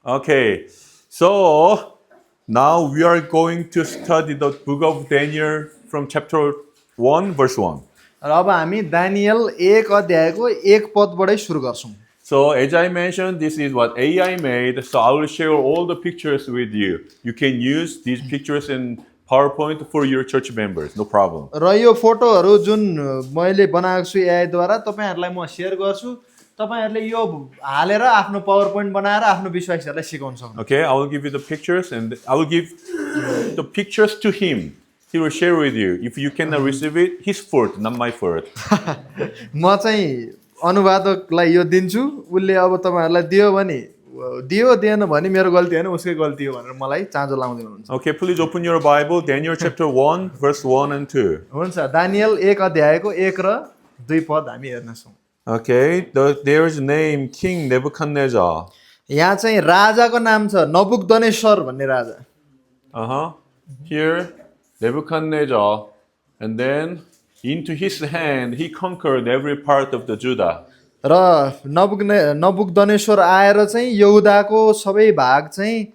Okay, so now we are going to study the book of Daniel from chapter 1, verse 1. र अब हामी Daniel 1 अध्यायको 1 पदबाटै सुरु गर्छौँ। So, as I mentioned, this is what AI made, so I will share all the pictures with you. You can use these pictures in PowerPoint for your church members, no problem. र यो फोटोहरू जुन मैले बनाएको छु एआईद्वारा तपाईँहरूलाई म share गर्छु। तपाईँहरूले यो हालेर आफ्नो पावर पोइन्ट बनाएर आफ्नो विश्वासीहरूलाई सिकाउन सक्नुहुन्छ। Okay, I will give you the pictures and I will give the pictures to him. He will share with you. If you cannot receive it, his fault, not my fault. म चाहिँ अनुवादकलाई यो दिन्छु, उसले अब तपाईँहरूलाई दियो भने दियो दिएन भने मेरो गल्ती होइन उसकै गल्ती हो भनेर मलाई चाँजो लाउँदै हुनुहुन्छ। Okay, please open your Bible, Daniel chapter 1, verse 1 and 2. हुन्छ, दानियल 1 अध्यायको 1 र 2 पद हामी हेर्नेछौँ। Okay, there is a name, King Nebuchadnezzar. यहाँ चाहिँ राजाको नाम छ नबुकदनेश्वर भन्ने राजा। Here, Nebuchadnezzar, and then into his hand he conquered every part of the Judah. र नबुकदनेश्वर आएर चाहिँ यहुदाको सबै भाग चाहिँ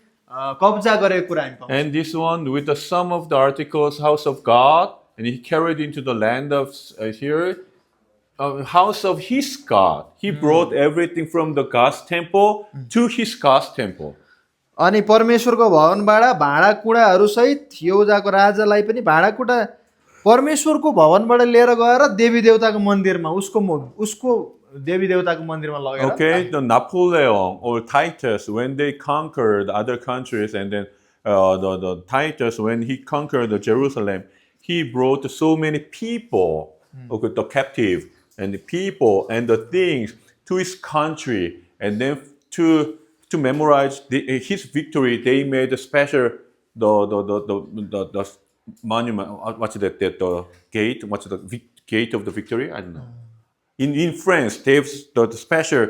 कब्जा गरेको कुरा हामी पाउँछौँ। And this one with the sum of the articles, house of God, and he carried into the land of house of his God. He brought everything from the God's temple to his God's temple. अनि परमेश्वरको भवनबाट भाँडाकुँडाहरू सहित यहुदाको राजालाई पनि भाँडाकुँडा परमेश्वरको भवनबाट लिएर गएर देवी देवताको मन्दिरमा उसको देवी देवताको मन्दिरमा लगेर। Okay, the Napoleon or Titus, when they conquered other countries, and then the Titus, when he conquered the Jerusalem, he brought so many people, okay, the captive, and the people and the things to his country, and then to memorize his victory, they made a special the monument. What's that? The gate. What's the gate of the victory? I don't know. In France, they have the special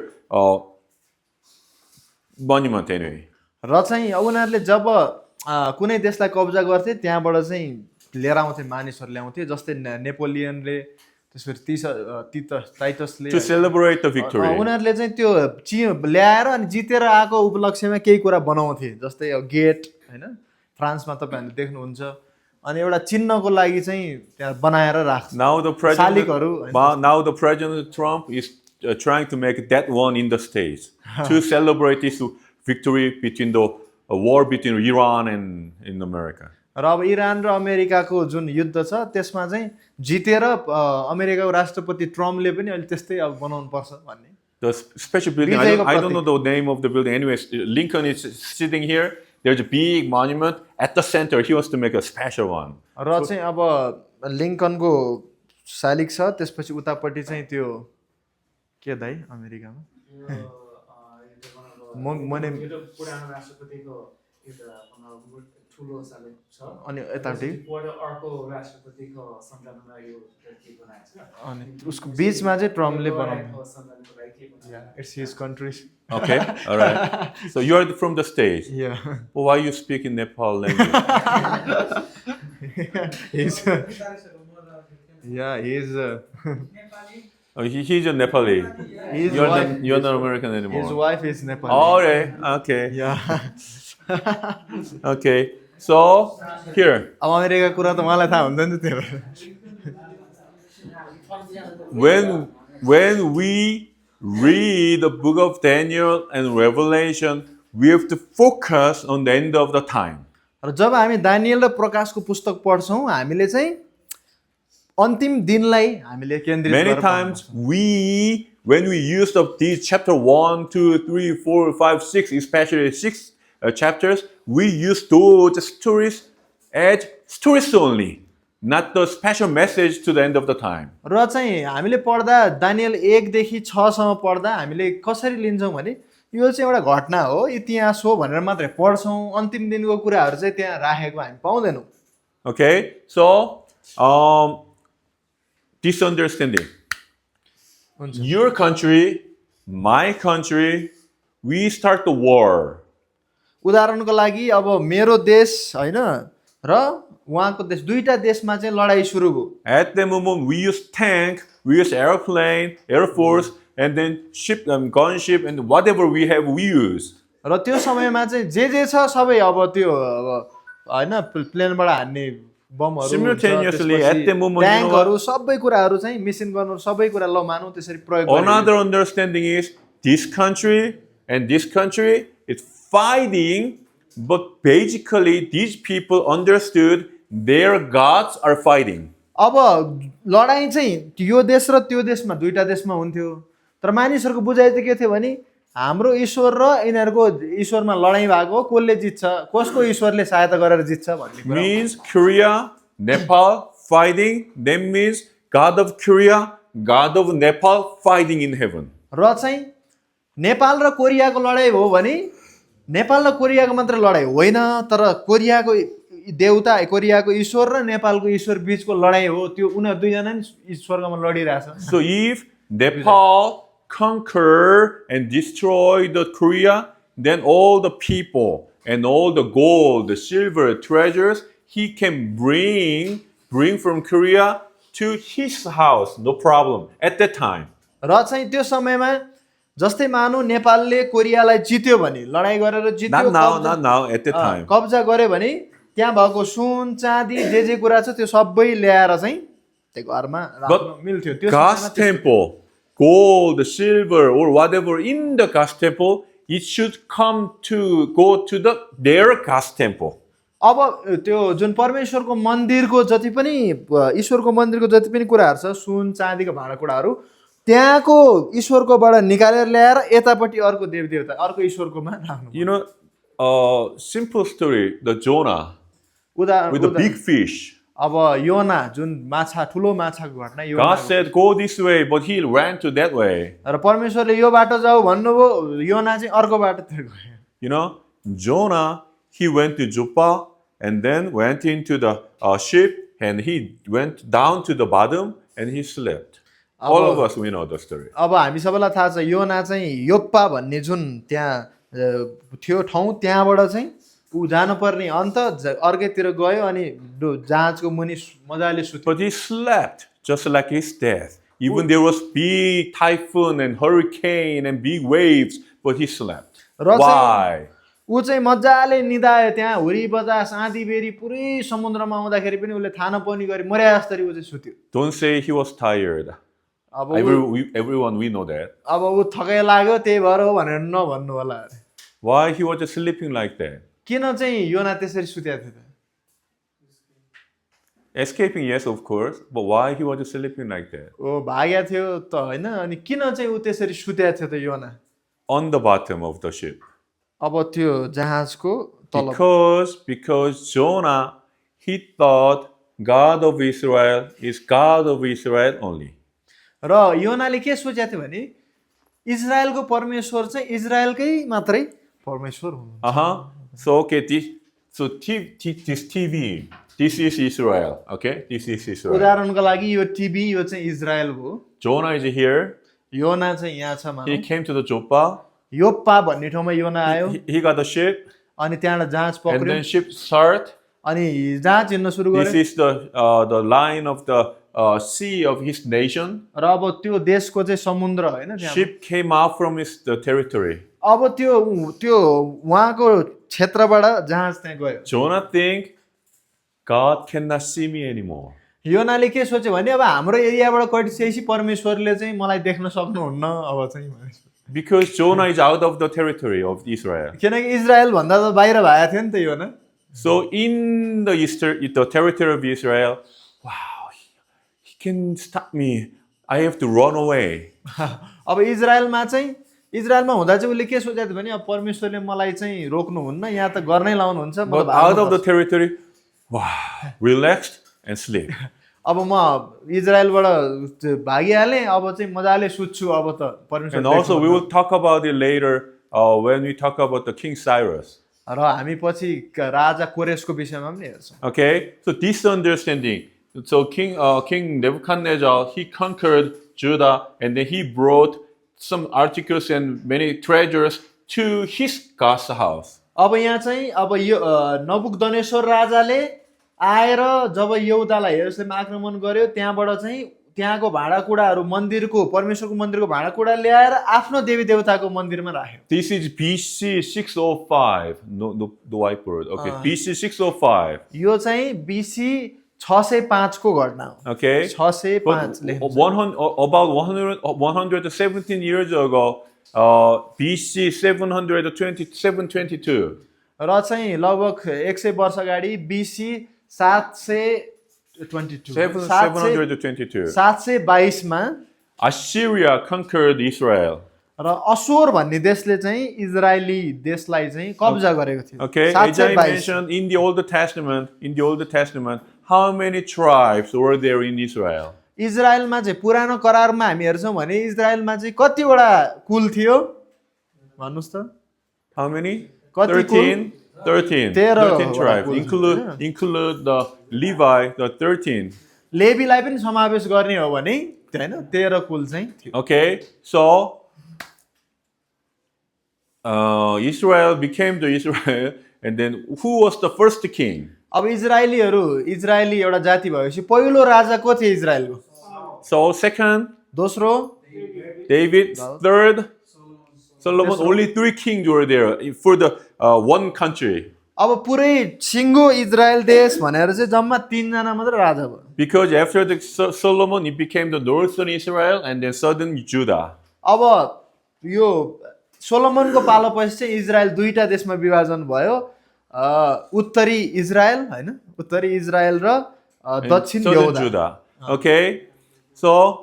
monument anyway. र चाहिँ उनीहरूले जब कुनै देशलाई कब्जा गर्थे त्यहाँबाट चाहिँ लिएर आउँथे मानिसहरू ल्याउँथे, जस्तै नेपोलियनले त्यसपछि टाइटसले To celebrate the victory. उनीहरूले चाहिँ त्यो ल्याएर अनि जितेर आएको उपलक्ष्यमा केही कुरा बनाउँथे, जस्तै गेट हैन, फ्रान्समा तपाईँहरूले देख्नुहुन्छ। अनि एउटा चिन्हको लागि चाहिँ त्यहाँ बनाएर राख्छ। Now the president Trump is trying to make that one in the States to celebrate this victory between the war between Iran and in America. र अब इरान र अमेरिकाको जुन युद्ध छ त्यसमा चाहिँ जितेर अमेरिकाको राष्ट्रपति ट्रम्पले पनि अहिले त्यस्तै अब बनाउनु पर्छ भन्ने। The special building, I don't know the name of the building. Anyways, Lincoln is sitting here. There's a big monument at the center. He wants to make a special one. र चाहिँ अब लिङ्कनको शालिग छ, त्यसपछि उतापट्टि चाहिँ त्यो के दाइ अमेरिकामा पुरानो राष्ट्रपतिको ठुलो शालिग छ, अनि यतापट्टि अर्को राष्ट्रपतिको सन्तानको लागि बनाएको छ, अनि उसको बीचमा चाहिँ ट्रम्पले बनाउनु। सन्तानको लागि It's his country. Okay, all right. So you are from the States. Yeah. Well, why you speak in Nepal language? He's He's a Nepali. You're not American anymore. His wife is Nepali. All right. Okay. Yeah. Okay. So here, अब America कुरा त मलाई थाहा हुँदैन नि त्यो। when we read the book of Daniel and Revelation, we have to focus on the end of the time. र जब हामी दानियल र प्रकाशको पुस्तक पढ्छौँ हामीले चाहिँ अन्तिम दिनलाई हामीले केन्द्रित Many गरेर times when we use these chapter 1, 2, 3, 4, 5, 6, especially 6 chapters, we use those stories as stories only, not the special message to the end of the time. र चाहिँ हामीले पढ्दा दानियल 1 देखि 6 सम्म पढ्दा हामीले कसरी लिन्छौँ भने यो चाहिँ एउटा घटना हो, इतिहास हो भनेर मात्रै पढ्छौँ, अन्तिम दिनको कुराहरू चाहिँ त्यहाँ राखेको हामी पाउँदैनौँ। Okay, so this understanding. Your country, my country, we start the war. उदाहरणको लागि अब मेरो देश हैन र उहाँको देश, दुईटा देशमा चाहिँ लडाई सुरु भयो। At the moment, we use tank, we use airplane, air force, and then ship, gunship, and whatever we have, we use. र त्यो समयमा चाहिँ जे छ सबै अब त्यो अब हैन प्लेनबाट हान्ने बमहरू Simultaneously, at the moment, you know ट्याङ्कहरू what? सबै कुराहरू चाहिँ मिसिन गर्नु सबै कुरा ल मानौँ त्यसरी प्रयोग गरियो Another understanding is this country and this country is fighting, but basically these people understood their gods are fighting. अब लडाइँ चाहिँ यो देश र त्यो देशमा दुईटा देशमा हुन्थ्यो तर मानिसहरूको बुझाइ चाहिँ के थियो भने हाम्रो ईश्वर र यिनीहरूको ईश्वरमा लडाइँ भएको कसले जित्छ कसको ईश्वरले सहायता गरेर जित्छ भन्ने कुरा Means Korea, Nepal fighting, then means God of Korea, God of Nepal fighting in heaven. र चाहिँ नेपाल र कोरियाको लडाइँ हो भने नेपाल र कोरियाको मात्र लडाइँ होइन तर कोरियाको देवता कोरियाको ईश्वर र नेपालको ईश्वर बीचको लडाइँ हो त्यो उनीहरू दुईजना नि स्वर्गमा लडिरहेछ So if Nepal conquer and destroy the Korea, then all the people and all the gold, the silver, treasures, he can bring from Korea to his house, no problem, at that time. र चाहिँ त्यो समयमा जस्तै मानौ नेपालले कोरियालाई जित्यो भने लडाइँ गरेर जित्यो Not now, at that time. कब्जा गर्यो भने त्यहाँ भएको सुन चाँदी जे कुरा छ त्यो सबै ल्याएर चाहिँ त्यो घरमा राख्न मिल्थ्यो त्यो God's temple, gold, silver, or whatever in the God's temple, it should go to their God's temple. अब त्यो जुन परमेश्वरको मन्दिरको जति पनि ईश्वरको मन्दिरको जति पनि कुराहरू छ सुन चाँदीको भाँडाकुँडाहरू त्यहाँको ईश्वरकोबाट निकालेर ल्याएर यतापट्टि अर्को देवदेवता अर्को ईश्वरकोमा राख्नु You know, simple story, the Jonah with the big fish. अब योना जुन माछा ठुलो माछाको घटना योना God said, go this way, but he ran to that way. र परमेश्वरले यो बाटो जाऊ भन्नुभयो योना चाहिँ अर्को बाटोतिर गयो You know, Jonah, he went to Joppa and then went into the ship and he went down to the bottom and he slept. All of us, we know the story. अब हामी सबैलाई थाहा छ योना चाहिँ योप्पा भन्ने जुन त्यहाँ थियो ठाउँ त्यहाँबाट चाहिँ ऊ जानुपर्ने अन्त अर्कैतिर गयो अनि जहाजको मुनि मजाले सुत्यो But he slept just like his death. Even there was big typhoon and hurricane and big waves, but he slept. Why? ऊ चाहिँ मजाले निदायो त्यहाँ हुरी बजास आँधी बेरी पुरै समुद्रमा आउँदाखेरि पनि उसले थाहा नपाउने गरी मरे जस्तरी ऊ चाहिँ सुत्यो Don't say he was tired. अब Everyone, we know that. अब ऊ थकाइ लाग्यो त्यही भएर हो भनेर नभन्नु होला अरे Why he was just sleeping like that? किन चाहिँ योना त्यसरी सुतेको थियो त Escaping, yes, of course, but why he was just sleeping like that? ओ भाग्या थियो त होइन अनि किन चाहिँ ऊ त्यसरी सुतेको थियो त योना On the bottom of the ship. अब त्यो जहाजको तल Because Jonah, he thought God of Israel is God of Israel only. र योनाले के सोचेको थियो भने इजरायलको परमेश्वर चाहिँ इजरायलकै मात्रै परमेश्वर हुनुहुन्छ So okay, this TV, this is Israel. Okay, this is Israel. उदाहरणको लागि यो टिभी यो चाहिँ इजरायल हो Jonah is here. योना चाहिँ यहाँ छ He मानौ came to the Joppa. Joppa भन्ने ठाउँमा योना आयो He got the ship, अनि त्यहाँबाट जहाज and पक्रियो then ship start. अनि जहाज हिँड्न सुरु This गर्यो is the line of the sea of his nation. र अब त्यो देशको चाहिँ समुद्र होइन त्यहाँ Ship came out from his the territory. अब त्यो उहाँको क्षेत्रबाट जहाज त्यहाँ गयो Jonah think God cannot see me anymore. योनाले के सोच्यो भने अब हाम्रो एरियाबाट कटिसकेपछि परमेश्वरले चाहिँ मलाई देख्न सक्नुहुन्न अब चाहिँ Because Jonah is out of the territory of Israel. किनकि इजरायल भन्दा त बाहिर भएको थियो नि त योना So in the territory of Israel, wow, he can stop me. I have to run away. अब इजरायलमा हुँदा चाहिँ उसले के सोचेको थियो भने अब परमेश्वरले मलाई चाहिँ रोक्नुहुन्न यहाँ त गर्नै लाउनुहुन्छ But out of the territory, wow, relaxed and sleep. अब म इजरायलबाट भागिहालेँ अब चाहिँ मजाले सुत्छु अब त परमेश्वर And also we will talk about it later when we talk about the King Cyrus. र हामी पछि राजा कोरेसको विषयमा पनि हेर्छौँ Okay, so this understanding. So King Nebuchadnezzar, he conquered Judah and then he brought some articles and many treasures to his God's house. अब यहाँ चाहिँ अब यो नबुकदनेश्वर राजाले आएर जब यहुदालाई यरुसलेम आक्रमण गर्यो त्यहाँबाट चाहिँ त्यहाँको भाँडाकुँडाहरू मन्दिरको परमेश्वरको मन्दिरको भाँडाकुँडा ल्याएर आफ्नो देवी देवताको मन्दिरमा राख्यो। This is BC 605. No, the white word. Okay, BC 605. यो चाहिँ BC 605 को घटना हो। Okay. 605 But लेख्नुहुन्छ। about 117 years ago, BC 722. र चाहिँ लगभग 100 वर्ष अगाडि BC 722 722 मा Assyria conquered Israel. र असोर भन्ने देशले चाहिँ इजरायली देशलाई चाहिँ कब्जा गरेको थियो। Okay, as I mentioned in the Old Testament, how many tribes were there in Israel? इजरायलमा चाहिँ पुरानो करारमा हामी हेर्छौँ भने इजरायलमा चाहिँ कतिवटा कुल थियो भन्नुस् त? How many? कति 13 tribes. Include the Levi, the 13. लेवीलाई पनि समावेश गर्ने हो भने हैन 13 कुल चाहिँ थियो। Okay, so Israel became the Israel, and then who was the first king? अब इजरायली एउटा जाति भएपछि पहिलो राजा को थियो इजरायलको? So second, दोस्रो David. Third, Solomon. Only 3 kings were there for the one country. अब पुरै सिङ्गो इजरायल देश भनेर चाहिँ जम्मा 3 जना मात्र राजा भयो। Because after the Solomon, it became the northern Israel and then southern Judah. अब यो सोलोमनको पालो पछि चाहिँ इजरायल दुईटा देशमा विभाजन भयो, उत्तरी इजरायल हैन, उत्तरी इजरायल र दक्षिण Judah. Okay, so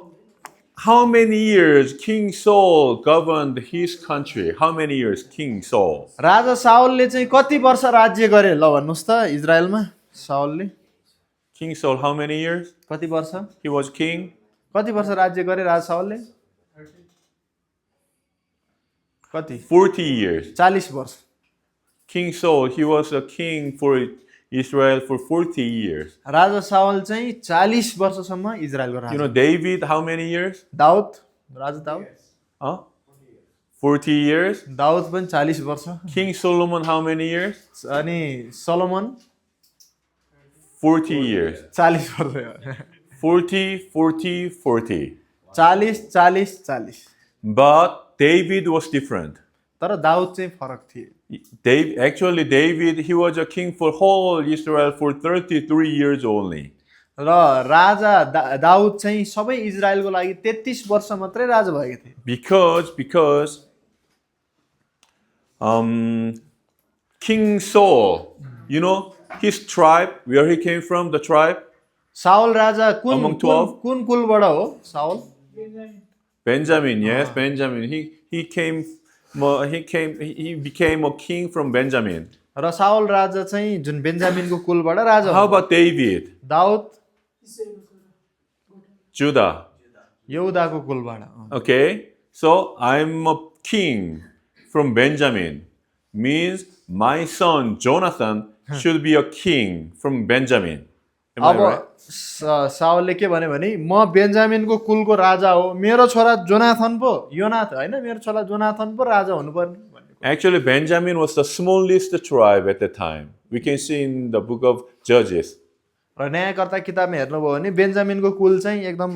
how many years King Saul governed his country? How many years King Saul? राजा साउलले चाहिँ कति वर्ष राज्य गरे ल भन्नुस् त इजरायलमा? साउलले King Saul, how many years? कति वर्ष He was king. कति वर्ष राज्य गरे राजा साउलले? कति? 40 years. 40 वर्ष। King Saul, he was a king for Israel for 40 years. राजा साउल चाहिँ 40 वर्षसम्म इजरायलको राजा। You know David, how many years? Daud, Raja Daud 40 years. Daud पनि 40 वर्ष। King Solomon, how many years? अनि सोलोमन 40 years. 40 वर्ष। 40. 40। But David was different. तर दाउद चाहिँ फरक थिए। David, he was a king for whole Israel for 33 years only. र राजा दाउद चाहिँ सबै इजरायलको लागि 33 वर्ष मात्रै राजा भएका थिए। Because King Saul, you know his tribe, where he came from, the tribe. Saul Raja Among 12? कुन कुलबाट हो Saul? Benjamin, yes, Benjamin. He became a king from Benjamin. र साउल राजा चाहिँ जुन बेन्जामिनको कुलबाट राजा हो। How about David? Daud Judah. यहुदाको कुलबाट। Okay, so I'm a king from Benjamin. Means my son Jonathan should be a king from Benjamin. Am I right? अब साउलले के भन्यो भने म बेन्जामिनको कुलको राजा हो, मेरो छोरा जोनाथन पो हैन, मेरो छोरा जोनाथन पो राजा हुनुपर्ने भन्ने। Actually, Benjamin was the smallest tribe at the time. We can see in the book of Judges. र न्यायकर्ता किताबमा हेर्नुभयो भने बेन्जामिनको कुल चाहिँ एकदम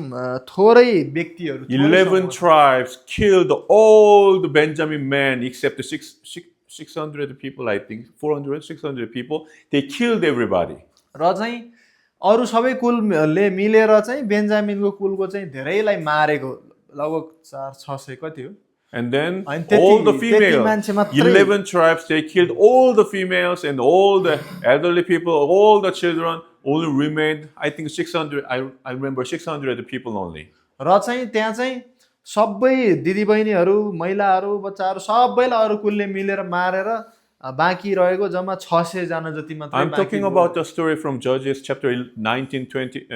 थोरै व्यक्तिहरू 11 tribes killed all the Benjamin men except the 600 people, I think, 600 people. They killed everybody. र चाहिँ अरु सबै कुलले मिलेर चाहिँ बेन्जामिनको कुलको चाहिँ धेरैलाई मारेको, लगभग 400-600 कति हो। And then And all the 30 females, मान्छे मात्रै। 11 tribes, they killed all the females and all the elderly people, all the children. Only remained, I think 600. I remember 600 people only. र चाहिँ त्यहाँ चाहिँ सबै दिदीबहिनीहरू, महिलाहरू, बच्चाहरू सबैलाई अरु कुलले मिलेर मारेर बाँकी रहेको जम्मा 600 जना जति मात्रै। I'm talking about the story from Judges chapter 19, 20,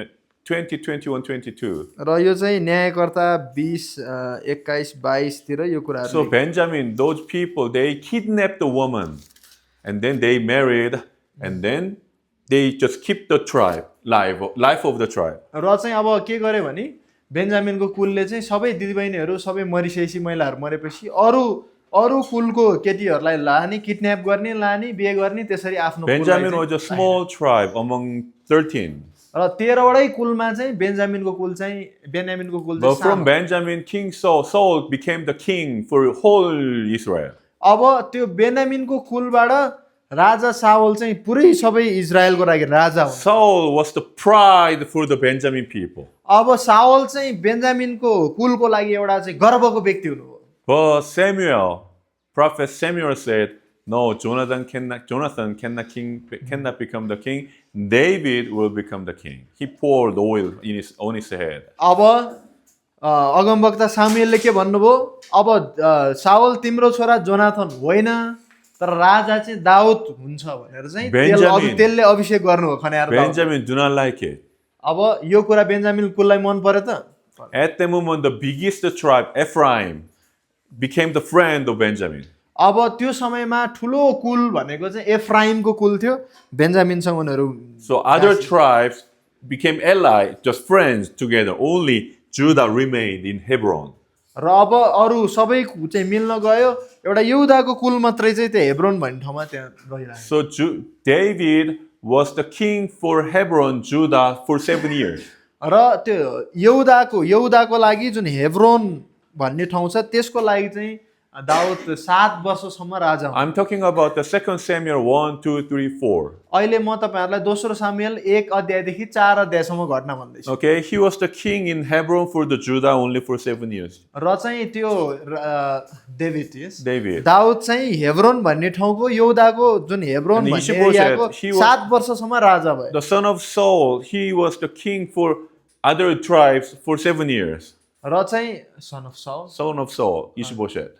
21, 22. र यो चाहिँ न्यायकर्ता 20, 21, 22 तिर यो कुराहरु। So Benjamin, those people, they kidnapped the woman and then they married and then they just keep the tribe, life of the tribe. र चाहिँ अब के गर्यो भने बेन्जामिनको कुलले चाहिँ सबै दिदीबहिनीहरू सबै मरिसकेपछि महिलाहरू मरेपछि अरु कुलको केटीहरूलाई लाने, किडन्याप गर्ने, लाने, बिहे गर्ने, त्यसरी आफ्नो Benjamin was a small tribe among 13. र 13वटै कुलमा चाहिँ बेन्जामिनको कुल चाहिँ But from सानो। Benjamin, King Saul became the king for whole Israel. अब त्यो बेन्जामिनको कुलबाट राजा साउल चाहिँ पुरै सबै इजरायलको लागि राजा हुन्। Saul was the pride for the Benjamin people. अब साउल चाहिँ बेन्जामिनको कुलको लागि एउटा चाहिँ गर्वको व्यक्ति हुनुभयो। But prophet Samuel said, no, Jonathan cannot become the king. David will become the king. He poured oil on his head. अब अगमवक्ता सामुएलले के भन्नुभयो, अब साउल तिम्रो छोरा जोनाथन होइन तर राजा चाहिँ दाउद हुन्छ भनेर चाहिँ तेलले अभिषेक गर्नुभयो खन्याएर। Benjamin do not like it. अब यो कुरा बेन्जामिन कुललाई मन पर्यो त? At the moment, the biggest tribe, Ephraim, became the friend of Benjamin. अब त्यो समयमा ठुलो कुल भनेको चाहिँ एफ्राइमको कुल थियो, बेन्जामिनसँग उनीहरू। So other tribes became allies, just friends together. Only Judah remained in Hebron. र अब अरू सबै चाहिँ मिल्न गयो, एउटा यहुदाको कुल मात्रै चाहिँ त्यो हेब्रोन भन्ने ठाउँमा त्यहाँ रहिरहेको। So David was the king for Hebron, Judah, for 7 years. र त्यो यहुदाको लागि जुन हेब्रोन भन्ने ठाउँ छ त्यसको लागि चाहिँ दाउद 7 वर्षसम्म राजा हुन्। I'm talking about the 2 Samuel 1, 2, 3, 4. अहिले म तपाईहरुलाई दोस्रो सामुएल 1 अध्यायदेखि 4 अध्यायसम्म घटना भन्दैछु। Okay, he was the king in Hebron for the Judah only for 7 years. र चाहिँ त्यो David. दाउद चाहिँ हेब्रोन भन्ने ठाउँको यहुदाको जुन हेब्रोन भन्ने एरियाको 7 वर्षसम्म राजा भयो। The son of Saul, he was the king for other tribes for 7 years. र चाहिँ son of Saul, Ishbosheth.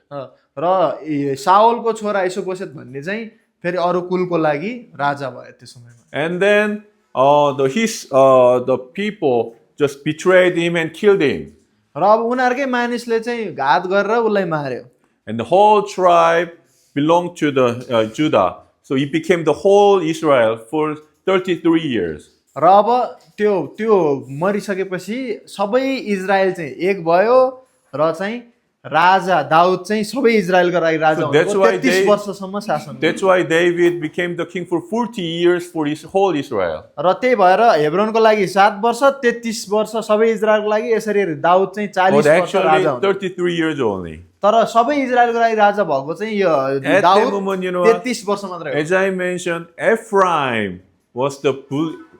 र साउलको छोरा इशबोशेत भन्ने चाहिँ फेरि अरू कुलको लागि राजा भयो त्यो समयमा। And then the people just betrayed him and killed him. र अब उनीहरुकै मानिसले चाहिँ घात गरेर उसलाई मार्यो। And the whole tribe belonged to the Judah. So he became the whole Israel for 33 years. र अब त्यो मरिसकेपछि सबै इजरायल चाहिँ एक भयो र चाहिँ राजा दाउद चाहिँ सबै इजरायलको लागि राजा हुनुभयो। 33 वर्षसम्म शासन। That's why David became the king for 40 years for his whole Israel. र त्यही भएर हेब्रोनको लागि 7 वर्ष, 33 वर्ष सबै इजरायलको लागि, यसरी दाउद चाहिँ 40 वर्ष राजा हुनुभयो। 33 years only. तर सबै इजरायलको लागि राजा भएको चाहिँ यो दाउद 33 वर्ष मात्रै हो। As I mentioned, Ephraim was the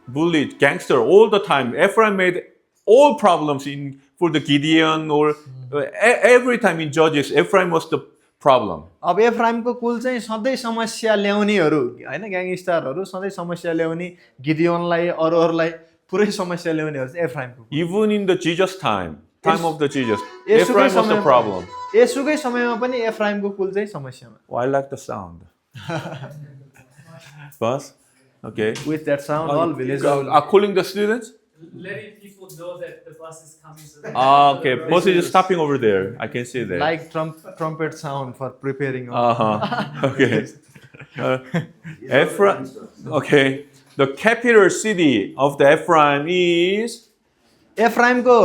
bully gangster all the time. Ephraim made all problems for the Gideon or every time in Judges. Ephraim was the problem. अब एफ्राइमको कुल चाहिँ सधैँ समस्या ल्याउनेहरू हैन, ग्याङस्टरहरू सधैँ समस्या ल्याउने, गिडियोनलाई अरूहरूलाई पुरै समस्या ल्याउनेहरू चाहिँ एफ्राइमको। Even in the Jesus time of the Jesus, Ephraim was the problem. यसुकै समयमा पनि एफ्राइमको कुल चाहिँ समस्यामा। Oh, I like the sound. Bus? Okay. With that sound, all villagers Are calling the students? Letting people know that the bus is coming. So that Okay. Bus is stopping over there. I can see that. like trumpet sound for preparing. Okay. Ephraim. Okay. The capital city of the Ephraim is. एफ्राइमको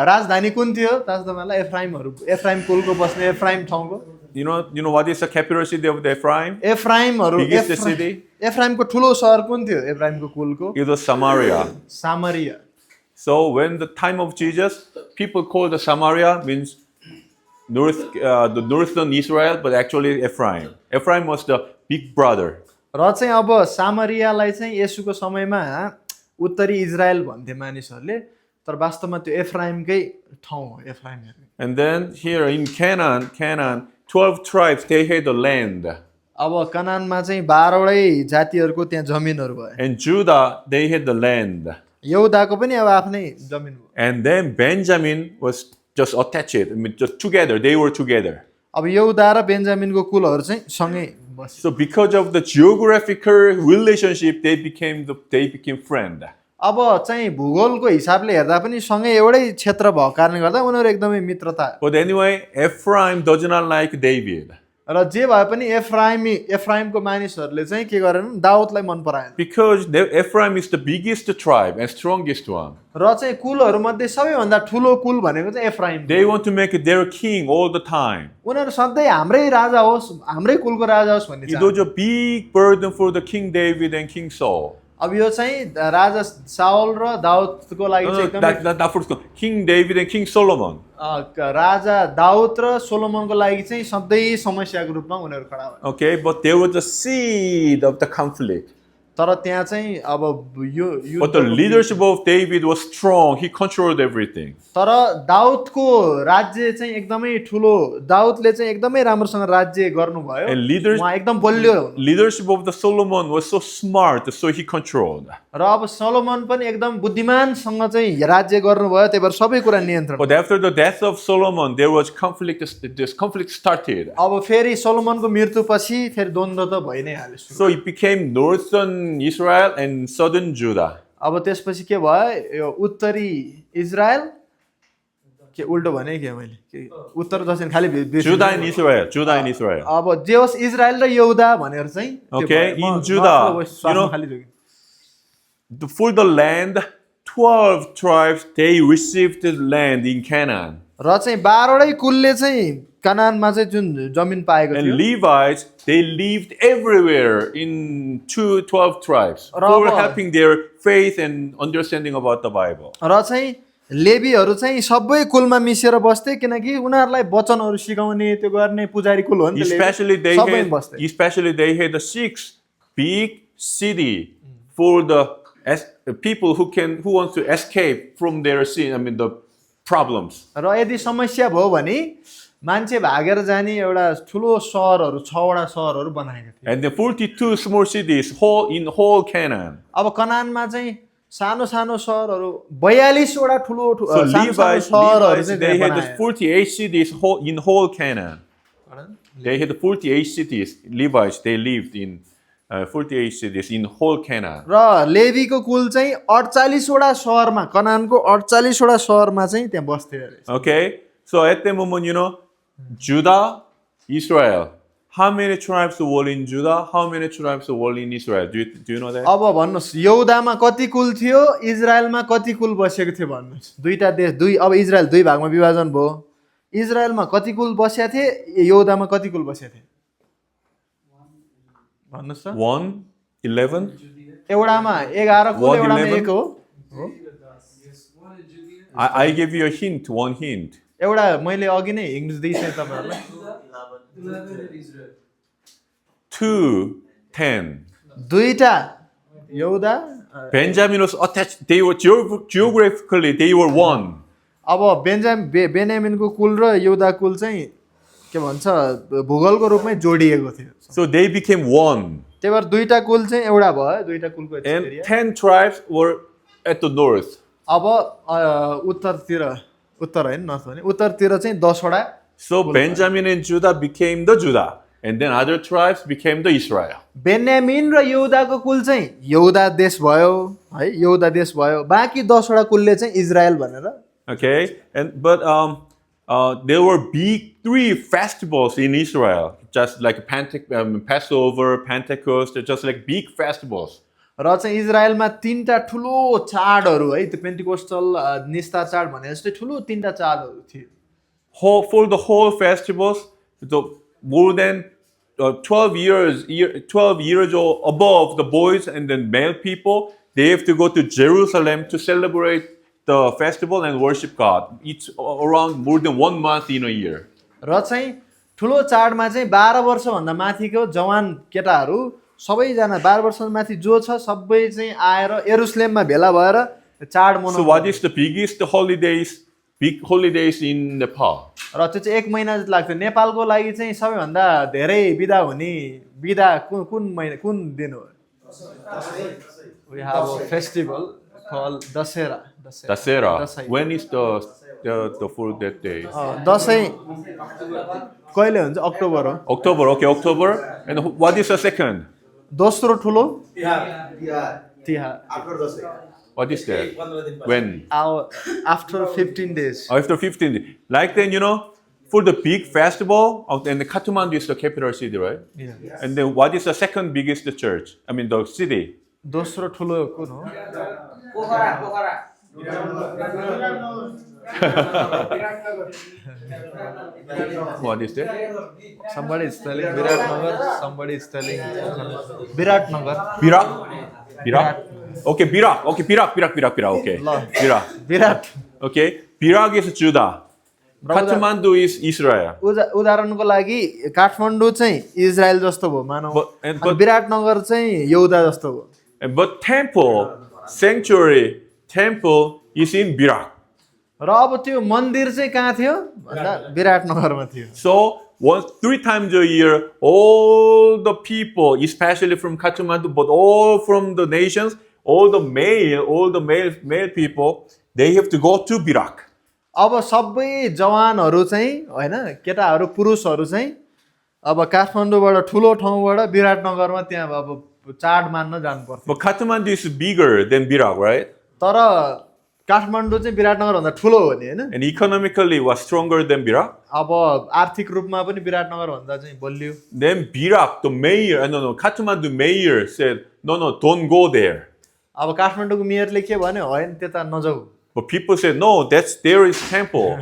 राजधानी कुन थियो? ताज तपाईलाई Ephraim कुलको बस्ने Ephraim ठाउँको। You know what is the capital city of the Ephraim? एफ्राइमको ठुलो सहर कुन थियो एफ्राइमको कुलको? It was Samaria. Samaria. So when the time of Jesus, people call the Samaria means the northern Israel, but actually Ephraim. Ephraim was the big brother. र चाहिँ अब सामरियालाई चाहिँ येशूको समयमा उत्तरी इजरायल भन्थे मानिसहरूले, तर वास्तवमा त्यो एफ्राइमकै ठाउँ हो एफ्राइमहरु। And then here in Canaan, 12 tribes, they had the land. अब कनानमा चाहिँ 12 वटै जातिहरुको त्यहाँ जमिनहरु भयो। And Judah, they had the land. यहुदाको पनि अब आफ्नै जमिन भयो। And then Benjamin was just attached. I mean, just together. They were together. अब यहुदा र बेन्जामिनको कुलहरु चाहिँ सँगै बसे। So because of the geographical relationship, they became friends. अब चाहिँ भूगोलको हिसाबले हेर्दा पनि सँगै एउटै क्षेत्र भएको कारणले गर्दा उनीहरु एकदमै मित्रता। But anyway, Ephraim does not like David. र जे भए पनि एफ्राइमको मानिसहरूले चाहिँ के गरेन, दाउदलाई मन पराएन। Because Ephraim is the biggest tribe and strongest one. र चाहिँ कुलहरु मध्ये सबैभन्दा ठुलो कुल भनेको चाहिँ Ephraim. They want to make their king all the time. उनीहरु सधैँ हाम्रै राजा होस्, हाम्रै कुलको राजा होस् भन्ने It was a big burden for the King David and King Saul. अब यो चाहिँ राजा साउल र दाउदको लागि No, चाहिँ no, एकदमै that first King David and King Solomon. राजा दाउद र सोलोमनको लागि चाहिँ सधैँ समस्याको रूपमा उनीहरू खडा भयो Okay, but there was a seed of the conflict. तर त्यहाँ चाहिँ अब यो But the leadership of David was strong. He controlled everything. तर दाउदको राज्य चाहिँ एकदमै ठुलो दाउदले चाहिँ एकदमै राम्रोसँग राज्य गर्नुभयो And उहाँ एकदम बलियो हुनु leadership of the Solomon was so smart, so he controlled. र अब सोलोमन पनि एकदम बुद्धिमानसँग चाहिँ राज्य गर्नुभयो त्यही भएर सबै कुरा नियन्त्रण But after the death of Solomon, there was conflict. This conflict started. अब फेरि सोलोमनको मृत्युपछि फेरि द्वन्द्व त भइ नै हाल्यो So it became northern Israel and southern Judah. अब त्यसपछि के भयो यो उत्तरी इजरायल के उल्टो भने के मैले के उत्तर दक्षिण खालि Judah and Israel. Judah and Israel. अब जे होस् इजरायल र यहुदा भनेर चाहिँ त्यो Okay, भयो। in Judah, स्वास्थ्यमा you know, खालि जोगिन। For the land, 12 tribes, they received the land in Canaan. र चाहिँ 12वटै कुलले चाहिँ कनानमा चाहिँ जुन जमिन पाएको And थियो Levites, they lived everywhere in 12 tribes for Rama. helping their faith and understanding about the Bible. र चाहिँ लेबीहरू चाहिँ सबै कुलमा मिसेर बस्थे किनकि उनीहरूलाई वचनहरू सिकाउने त्यो गर्ने पुजारी कुल हो नि त लेवी। सबैमा बस्थे Especially they had a 6 big city for the people who want to escape from their sin. I mean the problems. र यदि समस्या भयो भने मान्छे भागेर जाने एउटा ठुलो सहरहरू 6वटा सहरहरू बनाएका थिए And the 42 small cities in whole Canaan. अब कनानमा चाहिँ सानो सानो सहरहरू 42वटा ठुलो So सानो सानो Levites, सहरहरू चाहिँ they त्यहाँ had बनाए। 48 cities in whole Canaan. They had 48 cities. Levites, they lived in 48 cities in whole Canaan. र लेवीको कुल चाहिँ 48वटा सहरमा कनानको 48वटा सहरमा चाहिँ त्यहाँ बस्थे अरे Okay, so at the moment, Judah, Israel. How many tribes were in Judah? How many tribes were in Israel? Do you know that? अब भन्नुहोस् यहुदामा कति कुल थियो इजरायलमा कति कुल बसेको थियो भन्नुहोस् दुईटा देश अब इजरायल दुई भागमा विभाजन भयो इजरायलमा कति कुल बसेका थिए यहुदामा कति कुल बसेका थिए भन्नुहोस् त 1, 11. एउटामा 11 कुल 1, एउटामा 11. 1 हो I give you a hint, one hint. एउटा मैले अघि नै हिन्ट दिइसकेँ तपाईहरुलाई 2, 10. दुईटा यहुदा Benjamin was attached. They were geographically, they were one. अब बेन्यामिनको कुल र यहुदा कुल चाहिँ के भन्छ भूगोलको रूपमै जोडिएको थियो So they became one. त्यही भएर दुईटा कुल चाहिँ एउटा भयो दुईटा कुलको And area 10 tribes were at the north. अब उत्तर हैन नर्थ भने उत्तरतिर चाहिँ 10वटा So Benjamin and Judah became the Judah. And then other tribes became the Israel. Benjamin र यहुदाको कुल चाहिँ यहुदा देश भयो है यहुदा देश भयो बाँकी 10वटा कुलले चाहिँ इजरायल भनेर Okay, but there were big 3 festivals in Israel, just like Passover, Pentecost, just like big festivals. र चाहिँ इजरायलमा 3टा ठुलो चाडहरू है त्यो पेन्टिकोस्टल निस्ता चाड भने जस्तै ठुलो 3टा चाडहरू थिए For the whole festivals, more than 12 years or above, the boys and the male people, they have to go to Jerusalem to celebrate the festival and worship God. It's around more than 1 month in a year. र चाहिँ ठुलो चाडमा चाहिँ 12 वर्षभन्दा माथिको जवान केटाहरू सबैजना 12 वर्षभन्दा माथि जो छ सबै चाहिँ आएर यरुसलेममा भेला भएर चाड मनाउँछ So what is the biggest big holidays in Nepal? र त्यो चाहिँ 1 महिना जति लाग्थ्यो नेपालको लागि चाहिँ सबैभन्दा धेरै बिदा हुने बिदा कुन दिन हो We have a festival called Dasera. When is the full that day? Dashain कहिले हुन्छ अक्टोबर हो October. Okay, October. And what is the second? दोस्रो ठुलो Tihar What is that? When? after 15 days After 15 days. Like then, for the big festival, and the Kathmandu is the capital city, right? Yeah. And then what is the second biggest church? I mean, the city. दोस्रो ठुलो कुन हो What is that? Somebody is telling Viratnagar, somebody is telling Viratnagar. Birak? Okay, Birak. Okay, Birak. Okay. Birak. Virat Okay. Birak is Judah. Kathmandu is Israel. उदाहरणको लागि काठमाडौँ चाहिँ Israel जस्तो भयो मानौ And- अनि विराटनगर चाहिँ यहुदा जस्तो भयो But temple is in Birak. र अब त्यो मन्दिर चाहिँ कहाँ थियो भन्दा विराटनगरमा थियो So three times a year, all the people, especially from Kathmandu, but all from the nations, all the male people, they have to go to Birak. अब सबै जवानहरू चाहिँ होइन केटाहरू पुरुषहरू चाहिँ अब काठमाडौँबाट ठुलो ठाउँबाट विराटनगरमा त्यहाँ अब चाड मान्न जानु पर्छ But Kathmandu is bigger than Birak, right? तर काठमाडौँ चाहिँ विराटनगरभन्दा ठुलो हो नि होइन And economically was stronger than Birak. अब आर्थिक रूपमा पनि विराटनगरभन्दा चाहिँ बलियो Then Birak, the mayor, Kathmandu mayor said, no, don't go there. अब काठमाडौँको मेयरले के भन्यो होइन त्यता नजाऊ But people said, no, there is temple.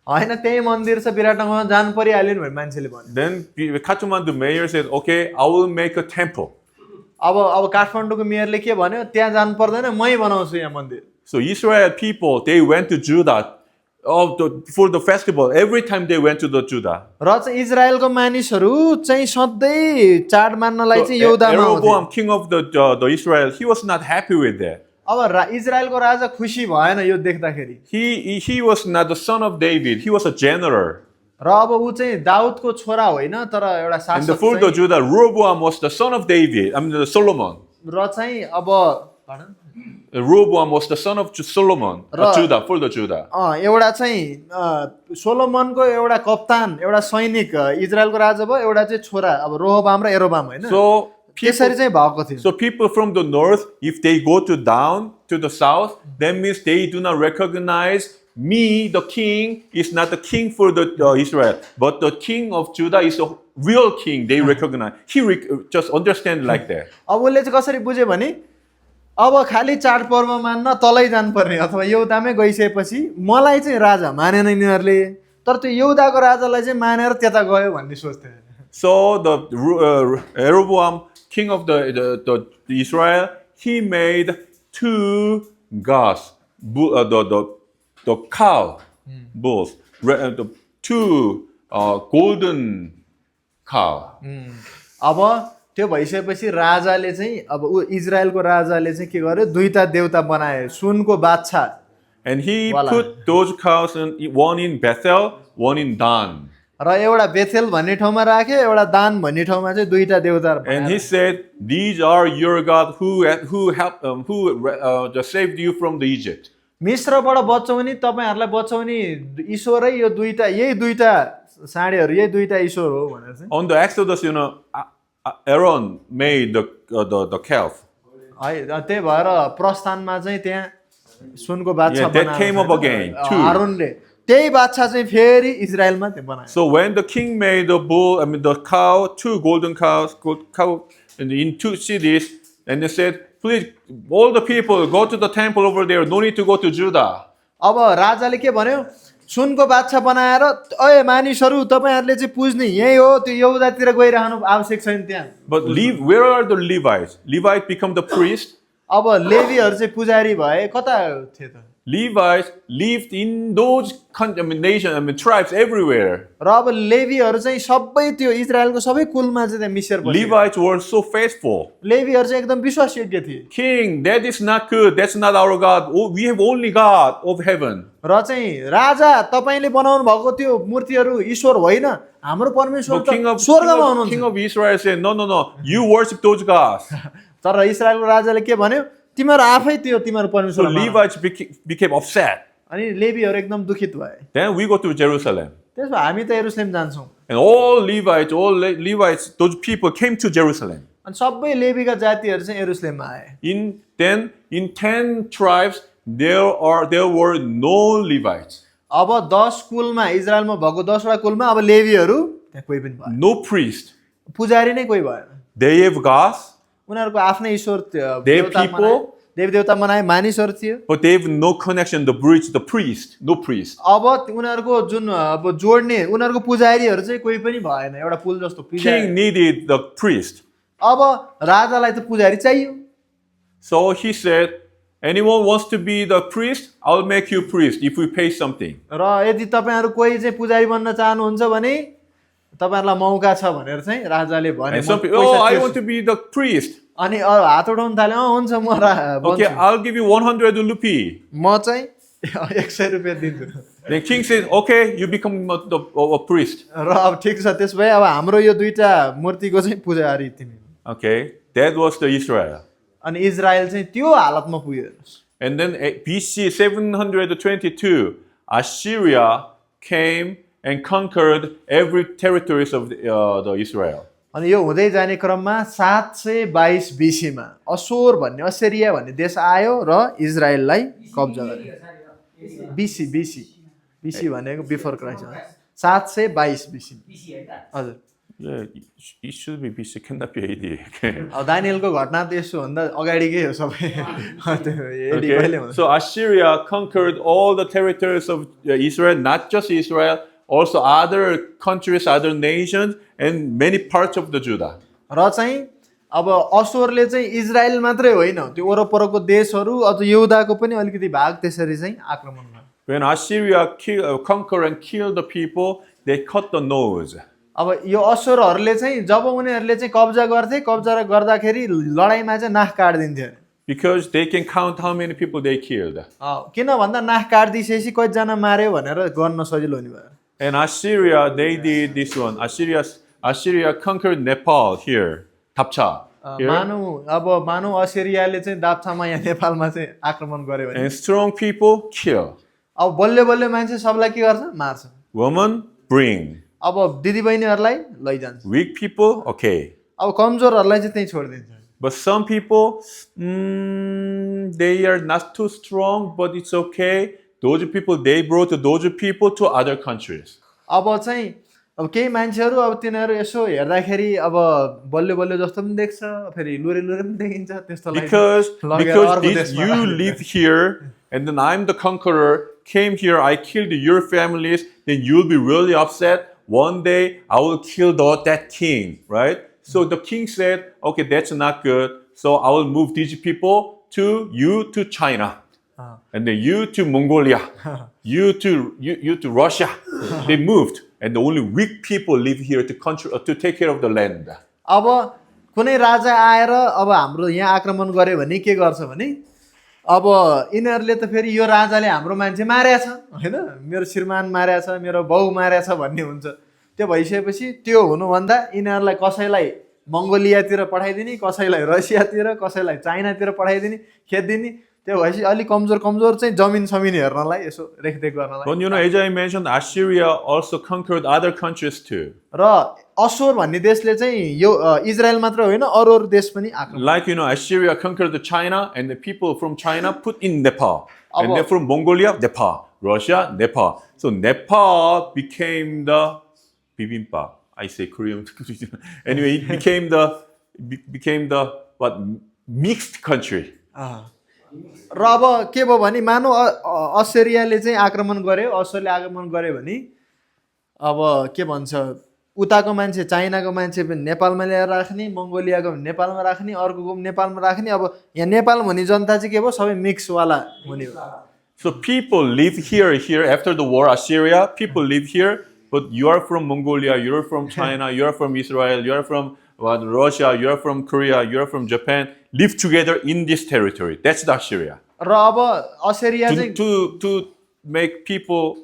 होइन त्यही मन्दिर छ विराटनगरमा जानु परिहाल्यो नि भने मान्छेले भन्यो Then Kathmandu mayor said, okay, I will make a temple. अब काठमाडौँको मेयरले के भन्यो त्यहाँ जानु पर्दैन मै बनाउँछु यहाँ मन्दिर So Israel people, they went to Judah for the festival. Every time they went to the Judah. र चाहिँ इजरायलको मानिसहरू चाहिँ सधैँ चाड मान्नलाई चाहिँ यहुदामा आउँथे Jeroboam, king of the Israel, he was not happy with that. अब इजरायलको राजा खुसी भएन यो देख्दाखेरि He was not the son of David. He was a general. र अब ऊ चाहिँ दाउदको छोरा होइन तर एउटा And the शासक full of चाहिँ Judah, Rehoboam was the son of David. Solomon. र चाहिँ अब Rehoboam was the son of Solomon. Judah, full of Judah. एउटा चाहिँ सोलोमनको एउटा कप्तान एउटा सैनिक इजरायलको राजा भयो एउटा चाहिँ छोरा अब रोहबाम र एरोबाम होइन So त्यसरी चाहिँ भएको थियो So people from the north, if they go down to the south, that means they do not recognize me, the king, is not the king for the Israel, but the king of Judah is a real king. They recognize. Just understand like that. अब उसले चाहिँ कसरी बुझ्यो भने अब खालि चाडपर्व मान्न तलै जानुपर्ने अथवा यहुदामै गइसकेपछि मलाई चाहिँ राजा मानेन यिनीहरूले तर त्यो यहुदाको राजालाई चाहिँ मानेर त्यता गयो भन्ने सोच्थे So the Rehoboam, king of the Israel, he made two gods, the cow bulls, the two golden cow. अब त्यो भइसकेपछि राजाले चाहिँ अब ऊ इजरायलको राजाले चाहिँ के गर्यो दुईटा देवता बनाए सुनको बाछा And he put those cows, one in Bethel, one in Dan. र एउटा बेथेल भन्ने ठाउँमा राख्यो एउटा दान भन्ने ठाउँमा चाहिँ दुईटा देवता And he said, "These are your God who helped just saved you from the Egypt." मिश्रबाट बचाउने तपाईहरुलाई बचाउने ईश्वरै यो दुईटा यही दुईटा साँडेहरु यही दुईटा ईश्वर हो भनेर चाहिँ On the Exodus, Aaron made the calf. है त्यही भएर प्रस्थानमा चाहिँ त्यहाँ सुनको बाछा Yeah, that came up again, too. हारूनले त्यही बाछा चाहिँ फेरि इजरायलमा त्यो बनायो So when the king made the cow, two golden cows, in two cities, and they said, "Please, all the people go to the temple over there. No need to go to Judah." अब राजाले के भन्यो सुनको बाछा बनाएर अय मानिसहरु तपाईहरुले चाहिँ पुज्ने यही हो त्यो यहुदातिर गइरहनु आवश्यक छैन त्यहाँ But where are the Levites? Levites become the priest. अब लेवीहरु चाहिँ पुजारी भए कता थिए त Levites lived in those tribes everywhere. र अब लेवीहरु चाहिँ सबै त्यो इजरायलको सबै कुलमा चाहिँ त्यहाँ मिसेर बसे Levites were so faithful. लेवीहरु चाहिँ एकदम विश्वासयोग्य थिए King, that is not good. That's not our God. Oh, we have only God of heaven. र चाहिँ राजा तपाईले बनाउनु भएको त्यो मूर्तिहरु ईश्वर होइन हाम्रो परमेश्वर But त स्वर्गमा King हुनुहुन्छ of Israel said, no. You worship those gods. तर इजरायलको राजाले के भन्यो तिम्रो आफै त्यो तिम्रो So परमेश्वर मान। Levites became upset. अनि लेवीहरु एकदम दुखित भए Then we go to Jerusalem. त्यसो भए हामी त यरुशलेम जान्छौँ And all Levites, those people came to Jerusalem. अनि सबै लेवीका जातिहरु चाहिँ यरुशलेममा आए In 10 tribes, there were no Levites. अब 10 कुलमा इजरायलमा भएको 10 वटा कुलमा अब लेवीहरु त्यहाँ कोही पनि भएन No priest. पुजारी नै कोही भएन They have gods. उनीहरुको आफ्नै ईश्वर They have people. देवी देवता मनाए मानिसहरू थियो। But they have no connection, the bridge, the priest, no priest. अब उनीहरूको जुन अब जोड्ने उनीहरूको पुजारीहरू चाहिँ कोही पनि भएन, एउटा पुल जस्तो पुजारी। King needed the priest. अब राजालाई त पुजारी चाहियो। So he said, anyone wants to be the priest, I'll make you priest if we pay something. र यदि तपाईँहरू कोही चाहिँ पुजारी बन्न चाहनुहुन्छ भने तपाईँहरूलाई मौका छ भनेर चाहिँ राजाले भने। And some people, oh, I want to be the priest. अनि हात उठाउनु थाल्यो, हुन्छ म Okay, I'll give you 100 rupee. म चाहिँ 100 रुपियाँ दिन्छु। The king says, okay, you become a priest. र अब ठिक छ, त्यस भए अब हाम्रो यो दुईटा मूर्तिको चाहिँ पुजारी तिमी। Okay, that was the Israel. अनि इजरायल चाहिँ त्यो हालतमा पुग्यो। And then BC 722, Assyria came and conquered every territories of the Israel. अनि यो हुँदै जाने क्रममा 722 बीसीमा असोर भन्ने असिरिया भन्ने देश आयो र इजरायललाई कब्जा गर्यो। बीसी भनेको बिफोर क्राइस्ट, 722 बीसी। हजुर, Yeah, it should be BC, cannot be AD. Okay. अब दानिएलको घटना त यसो भन्दा अगाडिकै हो सबै। एडी कहिले हुन्छ? So Assyria conquered all the territories of Israel, not just Israel, also other countries, other nations, and many parts of the Judah. र चाहिँ अब असोरले चाहिँ इजरायल मात्रै होइन, त्यो वरपरको देशहरू अझ यहुदाको पनि अलिकति भाग त्यसरी चाहिँ आक्रमण गर्यो। When Assyria conquered and killed the people, they cut the nose. अब यो असुरहरूले चाहिँ जब उनीहरूले चाहिँ कब्जा गर्थे, कब्जा गर्दाखेरि लडाइँमा चाहिँ नाक काट्दिन्थ्यो। Because they can count how many people they killed. किन भन्दा नाक काट्दिसकेपछि कतिजना मार्यो भनेर गर्न सजिलो हुने भयो। And Assyria, they did this one. Assyria conquered Nepal here, Tapcha. Here. मानौ असिरियाले चाहिँ दाप्छामा यहाँ नेपालमा चाहिँ आक्रमण गर्यो भने And strong people kill. अब बल्ल बल्ल मान्छे सबलाई के गर्छ? मार्छ। Woman, bring. अब दिदीबहिनीहरूलाई लैजान्छ। Weak people, okay. अब कमजोरहरूलाई चाहिँ त्यही छोडिदिन्छ। But some people, they are not too strong, but it's okay. Those people, they brought those people to other countries. अब चाहिँ अब केही मान्छेहरू अब तिनीहरू यसो हेर्दाखेरि अब बल्ल बल्ल जस्तो पनि देख्छ, फेरि लुरे लुरे पनि देखिन्छ, त्यस्तोलाई Because you live here, and then I'm the conqueror, came here, I killed your families, then you'll be really upset. One day, I will kill that king, right? So the king said, okay, that's not good. So I will move these people to China. And then you to Mongolia. you to Russia. They moved. And only weak people live here to take care of the land. अब कुनै राजा आएर अब हाम्रो यहाँ आक्रमण गर्यो भने के गर्छ भने अब यिनीहरूले त फेरि यो राजाले हाम्रो मान्छे मारेछ हैन, मेरो श्रीमान मारेछ, मेरो बाउ मारेछ भन्ने हुन्छ। त्यो भइसकेपछि त्यो हुनुभन्दा यिनीहरूलाई कसैलाई मङ्गोलियातिर पठाइदिने, कसैलाई रसियातिर, कसैलाई चाइनातिर पठाइदिने, खेदिदिने। त्यो भएपछि अलि कमजोर चाहिँ जमिन समिन हेर्नलाई यसो रेखदेख गर्नलाई। But you know, as I mentioned, Assyria also conquered other countries too. र असोर भन्ने देशले चाहिँ यो इजरायल मात्र होइन अरू देश पनि आक्रमण। Like, you know, Assyria conquered the China, and the people from China put in Nepal. And they're from Mongolia, Nepal. Russia, Nepal. So Nepal became the bibimbap. I say Korean. Anyway, it became the what, mixed country. र अब के भयो भने मानौ असिरियाले चाहिँ आक्रमण गर्यो, असोरले आक्रमण गर्यो भने अब के भन्छ, उताको मान्छे चाइनाको मान्छे पनि नेपालमा ल्याएर राख्ने, मङ्गोलियाको नेपालमा राख्ने, अर्कोको नेपालमा राख्ने। अब यहाँ नेपाल भन्ने जनता चाहिँ के भयो, सबै मिक्सवाला हुने हो। So people live here after the war, Assyria, people live here, but you are from Mongolia, you're from China, you're from Israel, you're from Russia, you're from Korea, you're from Japan, live together in this territory. That's the Assyria. र अब असिरिया चाहिँ To make people,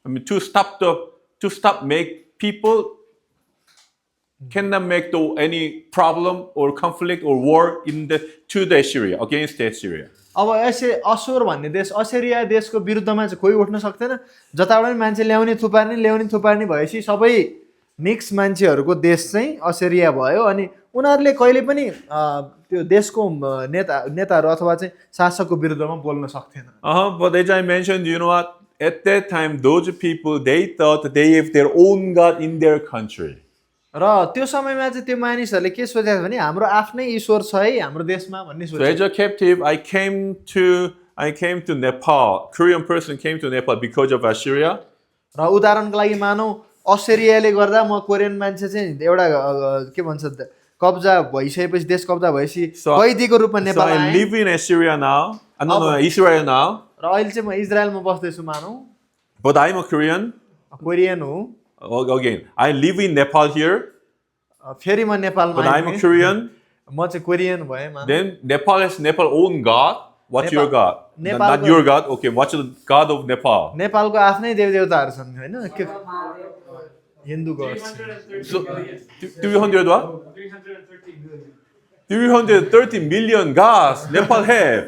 I mean, to stop make people cannot make any problem or conflict or war to the Assyria, against the Assyria. अब असोर भन्ने देश असिरिया देशको विरुद्धमा चाहिँ कोही उठ्न सक्दैन। जताबाट पनि मान्छे ल्याउने थुपार्ने भएपछि सबै मिक्स मान्छेहरूको देश चाहिँ असिरिया भयो। अनि उनीहरूले कहिले पनि त्यो देशको नेताहरू अथवा चाहिँ शासकको विरुद्धमा बोल्न सक्थेन। But as I mentioned, you know what? At that time, those people, they thought they have their own God in their country. र त्यो समयमा चाहिँ त्यो मानिसहरूले के सोचेको भने हाम्रो आफ्नै ईश्वर छ है हाम्रो देशमा भन्ने So सोचे as a captive, I came to Nepal. Korean person came to Nepal because of Assyria. र उदाहरणको लागि मानौ अस्ट्रेलियाले गर्दा म कोरियन मान्छे चाहिँ एउटा के भन्छ कब्जा भइसकेपछि देश कब्जा भएपछि So- कैदीको रूपमा So नेपाल I आएँ live in Assyria now. No, Israel now. र अहिले चाहिँ म इजरायलमा बस्दैछु मानौ But I'm a Korean. Korean हो Again, I live in Nepal here. फेरि म नेपालमा But I'm a आइपुगेँ। Korean. म चाहिँ कोरियन भएँ मानौ Then Nepal has Nepal own God. What's your God? Not Nepal- your God. Okay, what's the God of Nepal? नेपालको आफ्नै देवदेवताहरू छन् होइन के Hindu gods 300 what? 330 million. 330 million gods Nepal have.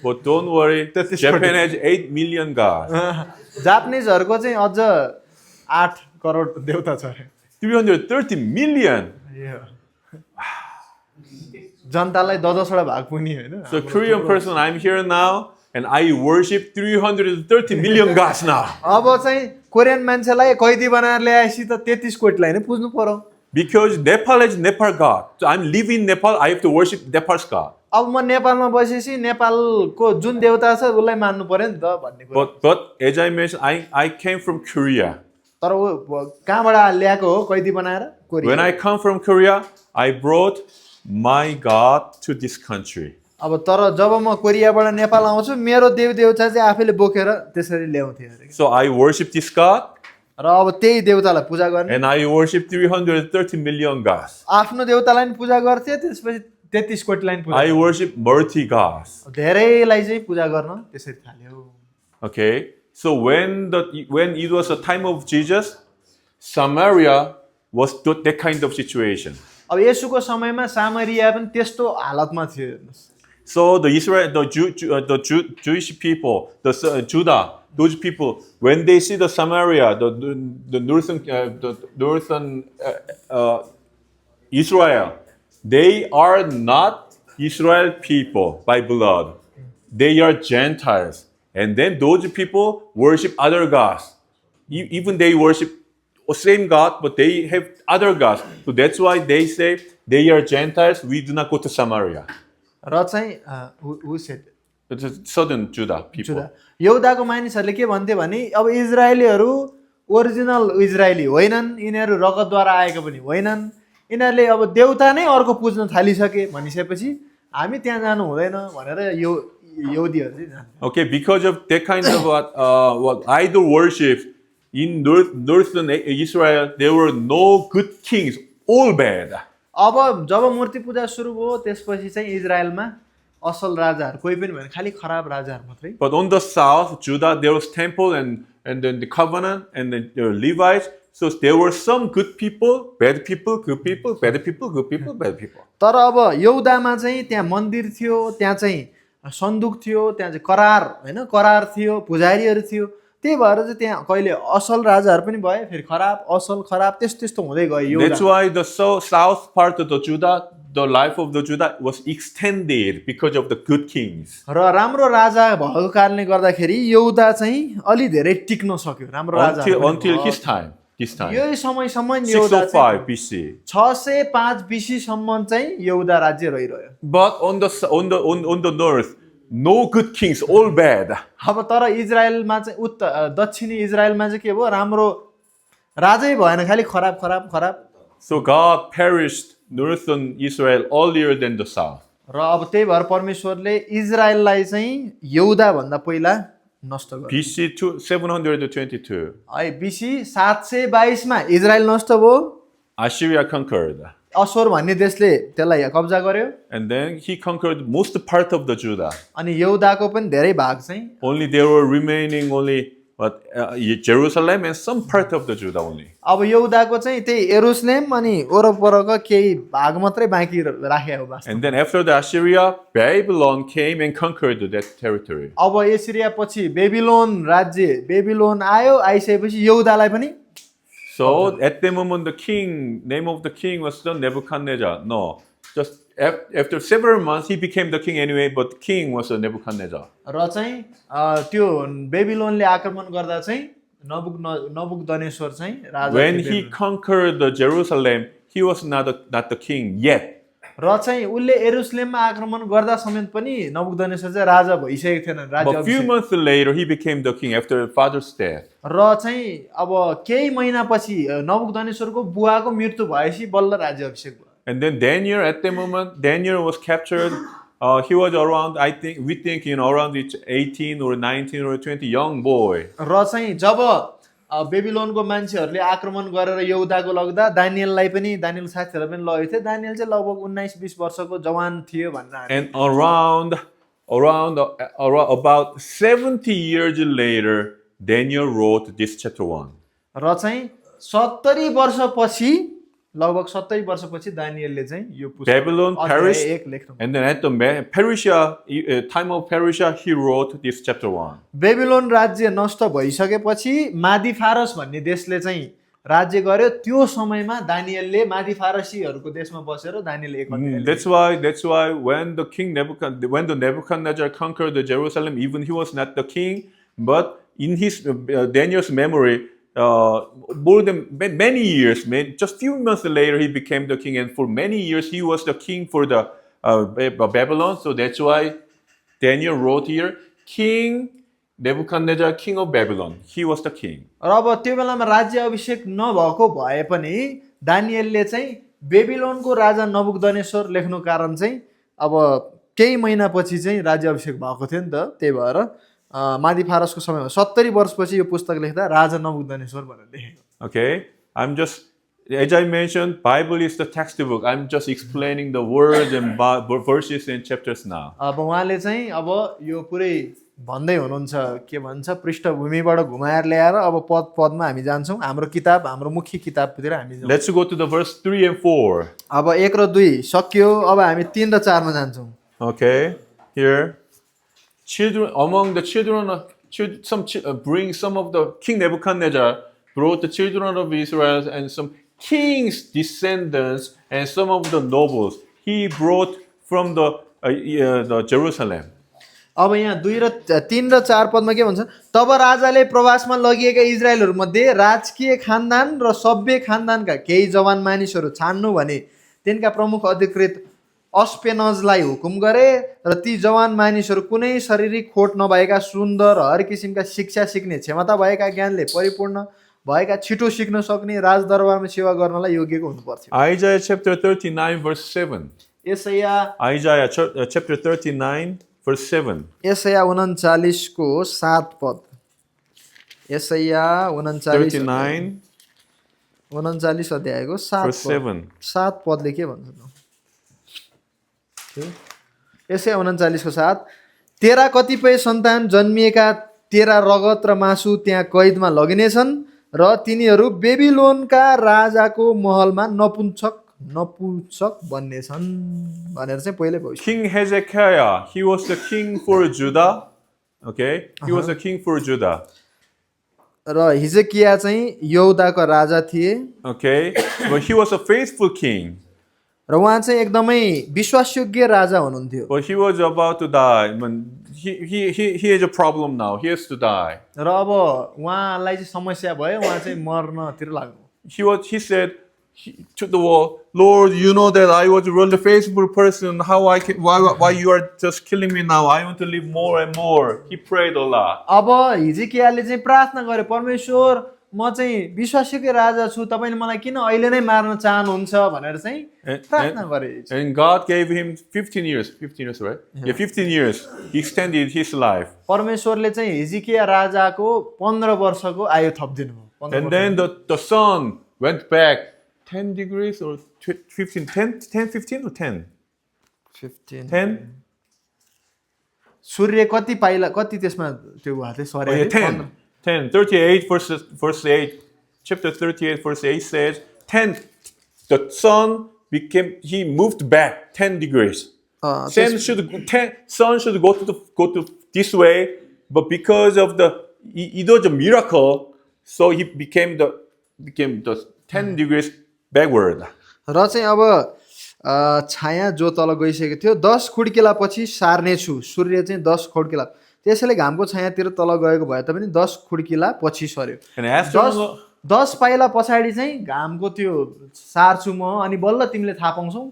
But don't worry, Japan has 8 million gods. जापानिजहरूको चाहिँ अझ 8 करोड देवता छ अरे 330 million. जनतालाई 10-10वटा भाग पुग्ने होइन So Korean person, I'm here now and I worship 330 million gods now. अब चाहिँ कोरियन मान्छेलाई कैदी बनाएर ल्याएपछि त 33 कोटीलाई नै पुज्नु पर्यो Because Nepal is Nepal God. So I'm living in Nepal, I have to worship Nepal's God. अब म नेपालमा बसेपछि नेपालको जुन देवता छ उसलाई मान्नु पर्यो नि त भन्ने कुरा But as I mentioned, I came from Korea. तर ऊ कहाँबाट ल्याएको हो कैदी बनाएर When Korea I come from Korea, I brought my God to this country. अब तर जब म कोरियाबाट नेपाल आउँछु मेरो देवदेवता चाहिँ आफैले बोकेर त्यसरी ल्याउँथे अरे So I worship this God र अब त्यही देवतालाई पूजा गर्ने and I worship 330 million gods. आफ्नो देवतालाई पनि पूजा गर्थे त्यसपछि 33 कोटीलाई पनि पूजा I worship multi gods. धेरैलाई चाहिँ पूजा गर्न त्यसरी थाल्यो Okay. So when it was the time of Jesus, Samaria was that kind of situation. अब येशूको समयमा सामरिया पनि त्यस्तो हालतमा थियो हेर्नुस् So the Jewish people, Judah, those people, when they see the Samaria, the northern Israel, they are not Israel people by blood. They are Gentiles. And then those people worship other gods. Even they worship the same God, but they have other gods. So that's why they say they are Gentiles, we do not go to Samaria. र चाहिँ The southern Judah people. जुदा यहुदाको मानिसहरूले के भन्थे भने अब इजरायलीहरू original Israeli होइनन् यिनीहरू रगतद्वारा आएको पनि होइनन् यिनीहरूले अब देवता नै अर्को पुज्न थालिसके भनिसकेपछि हामी त्यहाँ जानु हुँदैन भनेर यो यहुदीहरू चाहिँ जान्थे Okay, because of that kind of what idol worship in northern Israel, there were no good kings, all bad. अब जब मूर्ति पूजा सुरु भयो त्यसपछि चाहिँ इजरायलमा असल राजाहरू कोही पनि भएन खालि खराब राजाहरू मात्रै But on the south, Judah, there was temple and then the covenant and then the Levites. So there were some good people, bad people, good people, bad people, good people, bad people. तर अब यहुदामा चाहिँ त्यहाँ मन्दिर थियो त्यहाँ चाहिँ सन्दुक थियो त्यहाँ चाहिँ करार होइन करार थियो पुजारीहरू थियो त्यही भएर चाहिँ त्यहाँ कहिले असल राजाहरू पनि भए फेरि खराब असल खराब त्यस्तो हुँदै गयो That's why the south part of the Judah, the life of the Judah was extended because of the good kings. र राम्रो राजा भएको कारणले गर्दाखेरि यहुदा चाहिँ अलि धेरै टिक्न सक्यो राम्रो राजा Until his time. यही समयसम्म यहुदा 605 BC. 605 BC सम्म चाहिँ यहुदा राज्य रहिरह्यो But on the north, no good kings, all bad. अब तर इजरायलमा चाहिँ दक्षिणी इजरायलमा चाहिँ के भयो राम्रो राजै भएन खालि खराब खराब खराब So God perished northern Israel earlier than the south. र अब त्यही भएर परमेश्वरले इजरायललाई चाहिँ यहुदा भन्दा पहिला नष्ट गर्यो BC 722. है BC 722 मा इजरायल नष्ट भयो Assyria conquered. असोर भन्ने देशले त्यसलाई कब्जा गर्यो And then he conquered most part of the Judah. अनि यहुदाको पनि धेरै भाग चाहिँ Only there were remaining Jerusalem and some part of the Judah only. अब यहुदाको चाहिँ त्यही यरुसलेम अनि वरपरको केही भाग मात्रै बाँकी राखेको वास्तवमा And then after the Assyria, Babylon came and conquered that territory. अब एसिरिया पछि बेबिलोन राज्य बेबिलोन आयो आइसकेपछि यहुदालाई पनि So at the moment, name of the king was not Nebuchadnezzar. No, just after several months, he became the king anyway. But the king was Nebuchadnezzar. र चाहिँ त्यो बेबिलोनले आक्रमण गर्दा चाहिँ नबुकदनेश्वर चाहिँ राजा When थिए he Babylon. conquered the Jerusalem, he was not the king yet. र चाहिँ उसले यरुसलेममा आक्रमण गर्दा समेत पनि नबुकदनेश्वर चाहिँ राजा भइसकेको थिएन, राज्य But a few Abhishek. months later, he became the king after his father's death. र चाहिँ अब केही महिनापछि नबुकदनेश्वरको बुवाको मृत्यु भएपछि बल्ल राज्य अभिषेक भयो। And then Daniel, at the moment, Daniel was captured. He was around, we think, around 18 or 19 or 20, young boy. र चाहिँ जब बेबिलोनको मान्छेहरूले आक्रमण गरेर यहुदाको लग्दा दानियललाई पनि, दानियल साथीहरूलाई पनि लगेको थियो। दानियल चाहिँ लगभग 19-20 वर्षको जवान थियो भनेर। And about 70 years later, Daniel wrote this chapter 1. र चाहिँ 70 वर्षपछि, लगभग 70 वर्षपछि दानियलले चाहिँ यो पुस्तक Babylon perished, एक लेख्नु। and then at the Persia, time of Persia, he wrote this chapter 1. Babylon राज्य नष्ट भइसकेपछि मादी फारस भन्ने देशले चाहिँ राज्य गर्यो। त्यो समयमा दानियलले मादी फारसीहरूको देशमा बसेर दानियल एक अध्याय लेख्यो। That's why when the Nebuchadnezzar conquered the Jerusalem, even he was not the king, but in his Daniel's memory, more than many years, just few months later, he became the king, and for many years he was the king for the Babylon. So that's why Daniel wrote here, King Nebuchadnezzar, king of Babylon. He was the king. र अब त्यो बेलामा राज्य अभिषेक नभएको भए पनि दानियलले चाहिँ बेबिलोनको राजा नबुकदनेश्वर लेख्नु कारण चाहिँ अब केही महिनापछि चाहिँ राज्य अभिषेक भएको थियो नि त। त्यही भएर मादी फारसको समयमा 70 वर्षपछि यो पुस्तक लेख्दा राजा नबुकदनेश्वर भनेर लेखेको। Okay, as I mentioned, Bible is the textbook. I'm just explaining the words and verses and chapters now. अब उहाँले चाहिँ अब यो पुरै भन्दै हुनुहुन्छ, के भन्छ, पृष्ठभूमिबाट घुमाएर ल्याएर अब पदमा हामी जान्छौँ। हाम्रो किताब, हाम्रो मुख्य किताबतिर हामी जान्छौँ। Let's go to the verse 3 and 4. अब 1 र 2 सक्यो, अब हामी 3 र 4 मा जान्छौँ। Okay, here, among the children of some of the King Nebuchadnezzar brought the children of Israel and some king's descendants and some of the nobles. He brought from the Jerusalem. अब यहाँ 2 र 3 र 4 पदमा के भन्छ, तब राजाले प्रवासमा लगिएका इजरायलहरू मध्ये राजकीय खानदान र सभ्य खानदानका केही जवान मानिसहरू छान्नु भने तिनका प्रमुख अधिकृत अस्पेनजलाई हुकुम गरे र ती जवान मानिसहरू कुनै शारीरिक खोट नभएका, सुन्दर, हर किसिमका शिक्षा सिक्ने क्षमता भएका, ज्ञानले परिपूर्ण भएका, छिटो सिक्न सक्ने, राजदरबारमा सेवा गर्नलाई योग्यको हुनुपर्थ्यो। Isaiah chapter 39 verse 7. Isaiah chapter 39 verse 7. यसैया 39 को 7 पद। यसैया 39 अध्यायको 7 पदले के भन्छ त? यसैया 39 को 7, तेरा कतिपय सन्तान जन्मिएका तेरा रगत र मासु त्यहाँ कैदमा लगिनेछन् र तिनीहरू बेबिलोनका राजाको महलमा नपुंसक बन्नेछन् भनेर चाहिँ पहिले भविष्य। King Hezekiah, he was the king for Judah. Okay, he was the king for Judah. र हिजकिया चाहिँ यहुदाको राजा थिए। Okay, but he was a faithful king. र उहाँ चाहिँ एकदमै विश्वासयोग्य राजा हुनुहुन्थ्यो। But he was about to die. He has a problem now. He has to die. र अब उहाँलाई चाहिँ समस्या भयो, उहाँ चाहिँ मर्नतिर लाग्नु। He said to the wall, Lord, you know that I was a really faithful person. Why you are just killing me now? I want to live more and more. He prayed a lot. अब हिजकियाले चाहिँ प्रार्थना गरे, परमेश्वर म चाहिँ विश्वासयोग्य राजा छु, तपाईले मलाई किन अहिले नै मार्न चाहनुहुन्छ भनेर चाहिँ प्रार्थना गरे। And God gave him 15 years, right? Yeah, 15 years. He extended his life. परमेश्वरले चाहिँ हिजकिया राजाको 15 वर्षको आयु थपिदिनु भयो। And then the sun went back 10 degrees or 15, 15 or 10? 10? सूर्य कति पाइला, कति त्यसमा त्यो भएको थियो? Oh, yeah, 10. 38 verse 8. Chapter 38 verse 8 says, 10. The sun he moved back 10 degrees. Sun should go to this way, but because of it was a miracle, so he became the 10 degrees backward. र चाहिँ अब छाया जो तल गइसकेको थियो, 10 खुड्किला पछि सार्ने छु, सूर्य चाहिँ 10 खुड्किला, त्यसैले घामको छायातिर तल गएको भए तापनि 10 खुड्किला पछि सर्यो। And 10 पाइला पछाडि चाहिँ घामको त्यो सार्छु म, अनि बल्ल तिमीले थाहा पाउँछौ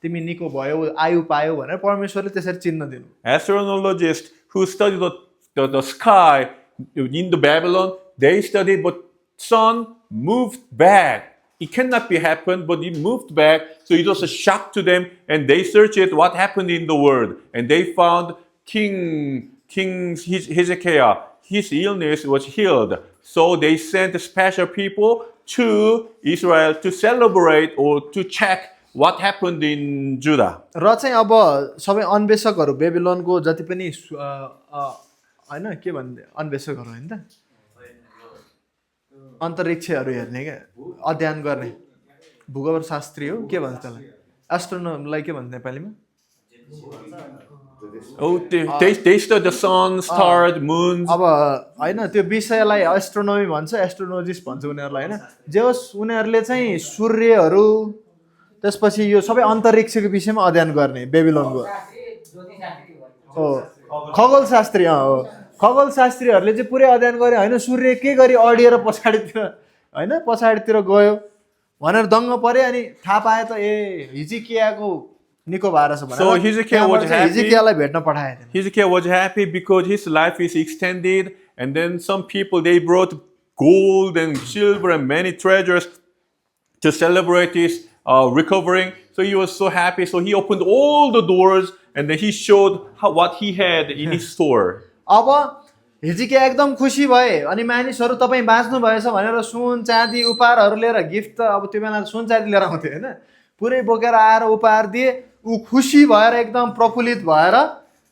तिमी निको भयो, आयु पायो भनेर परमेश्वरले त्यसरी चिन्ह दिनु। astronologists who study the sky in the Babylon, they studied, but sun moved back. It cannot be happened, but it moved back. So it was a shock to them, and they searched what happened in the world, and they found King Hezekiah. His illness was healed. So they sent special people to Israel to celebrate or to check what happened in Judah. र चाहिँ अब सबै अन्वेषकहरू बेबिलोनको जति पनि होइन के भन्दै अन्वेषकहरू होइन त, अन्तरिक्षहरू हेर्ने क्या, अध्ययन गर्ने भूगोल शास्त्री हो, के भन्छ त्यसलाई, एस्ट्रोनोमलाई के भन्छ नेपालीमा? Oh, they study the sun, stars, moons. अब होइन त्यो विषयलाई एस्ट्रोनोमी भन्छ, एस्ट्रोनोजिस्ट भन्छ उनीहरूलाई होइन। जे होस् उनीहरूले चाहिँ सूर्यहरू त्यसपछि यो सबै अन्तरिक्षको विषयमा अध्ययन गर्ने बेबिलोनको हो खगोलशास्त्री हो। खगोलशास्त्रीहरूले चाहिँ पुरै अध्ययन गरे होइन, सूर्य के गरी अडिएर पछाडितिर होइन पछाडितिर गयो भनेर दङ्ग परे, अनि थाहा पाए त ए हिजकियाको निको भएर छ भनेर। So Hezekiah was happy. हिजकियालाई भेट्न पठाए। Hezekiah was happy because his life is extended, and then some people they brought gold and silver and many treasures to celebrate his recovering. So he was so happy. So he opened all the doors and then he showed what he had in his store. अब हिजकिया एकदम खुसी भए, अनि मानिसहरू तपाईँ बाँच्नु भएछ भनेर सुन चाँदी उपहारहरू लिएर, गिफ्ट त अब त्यो बेला सुन चाँदी लिएर आउँथ्यो होइन, पुरै बोकेर आएर उपहार दिए। ऊ खुसी भएर एकदम प्रफुल्लित भएर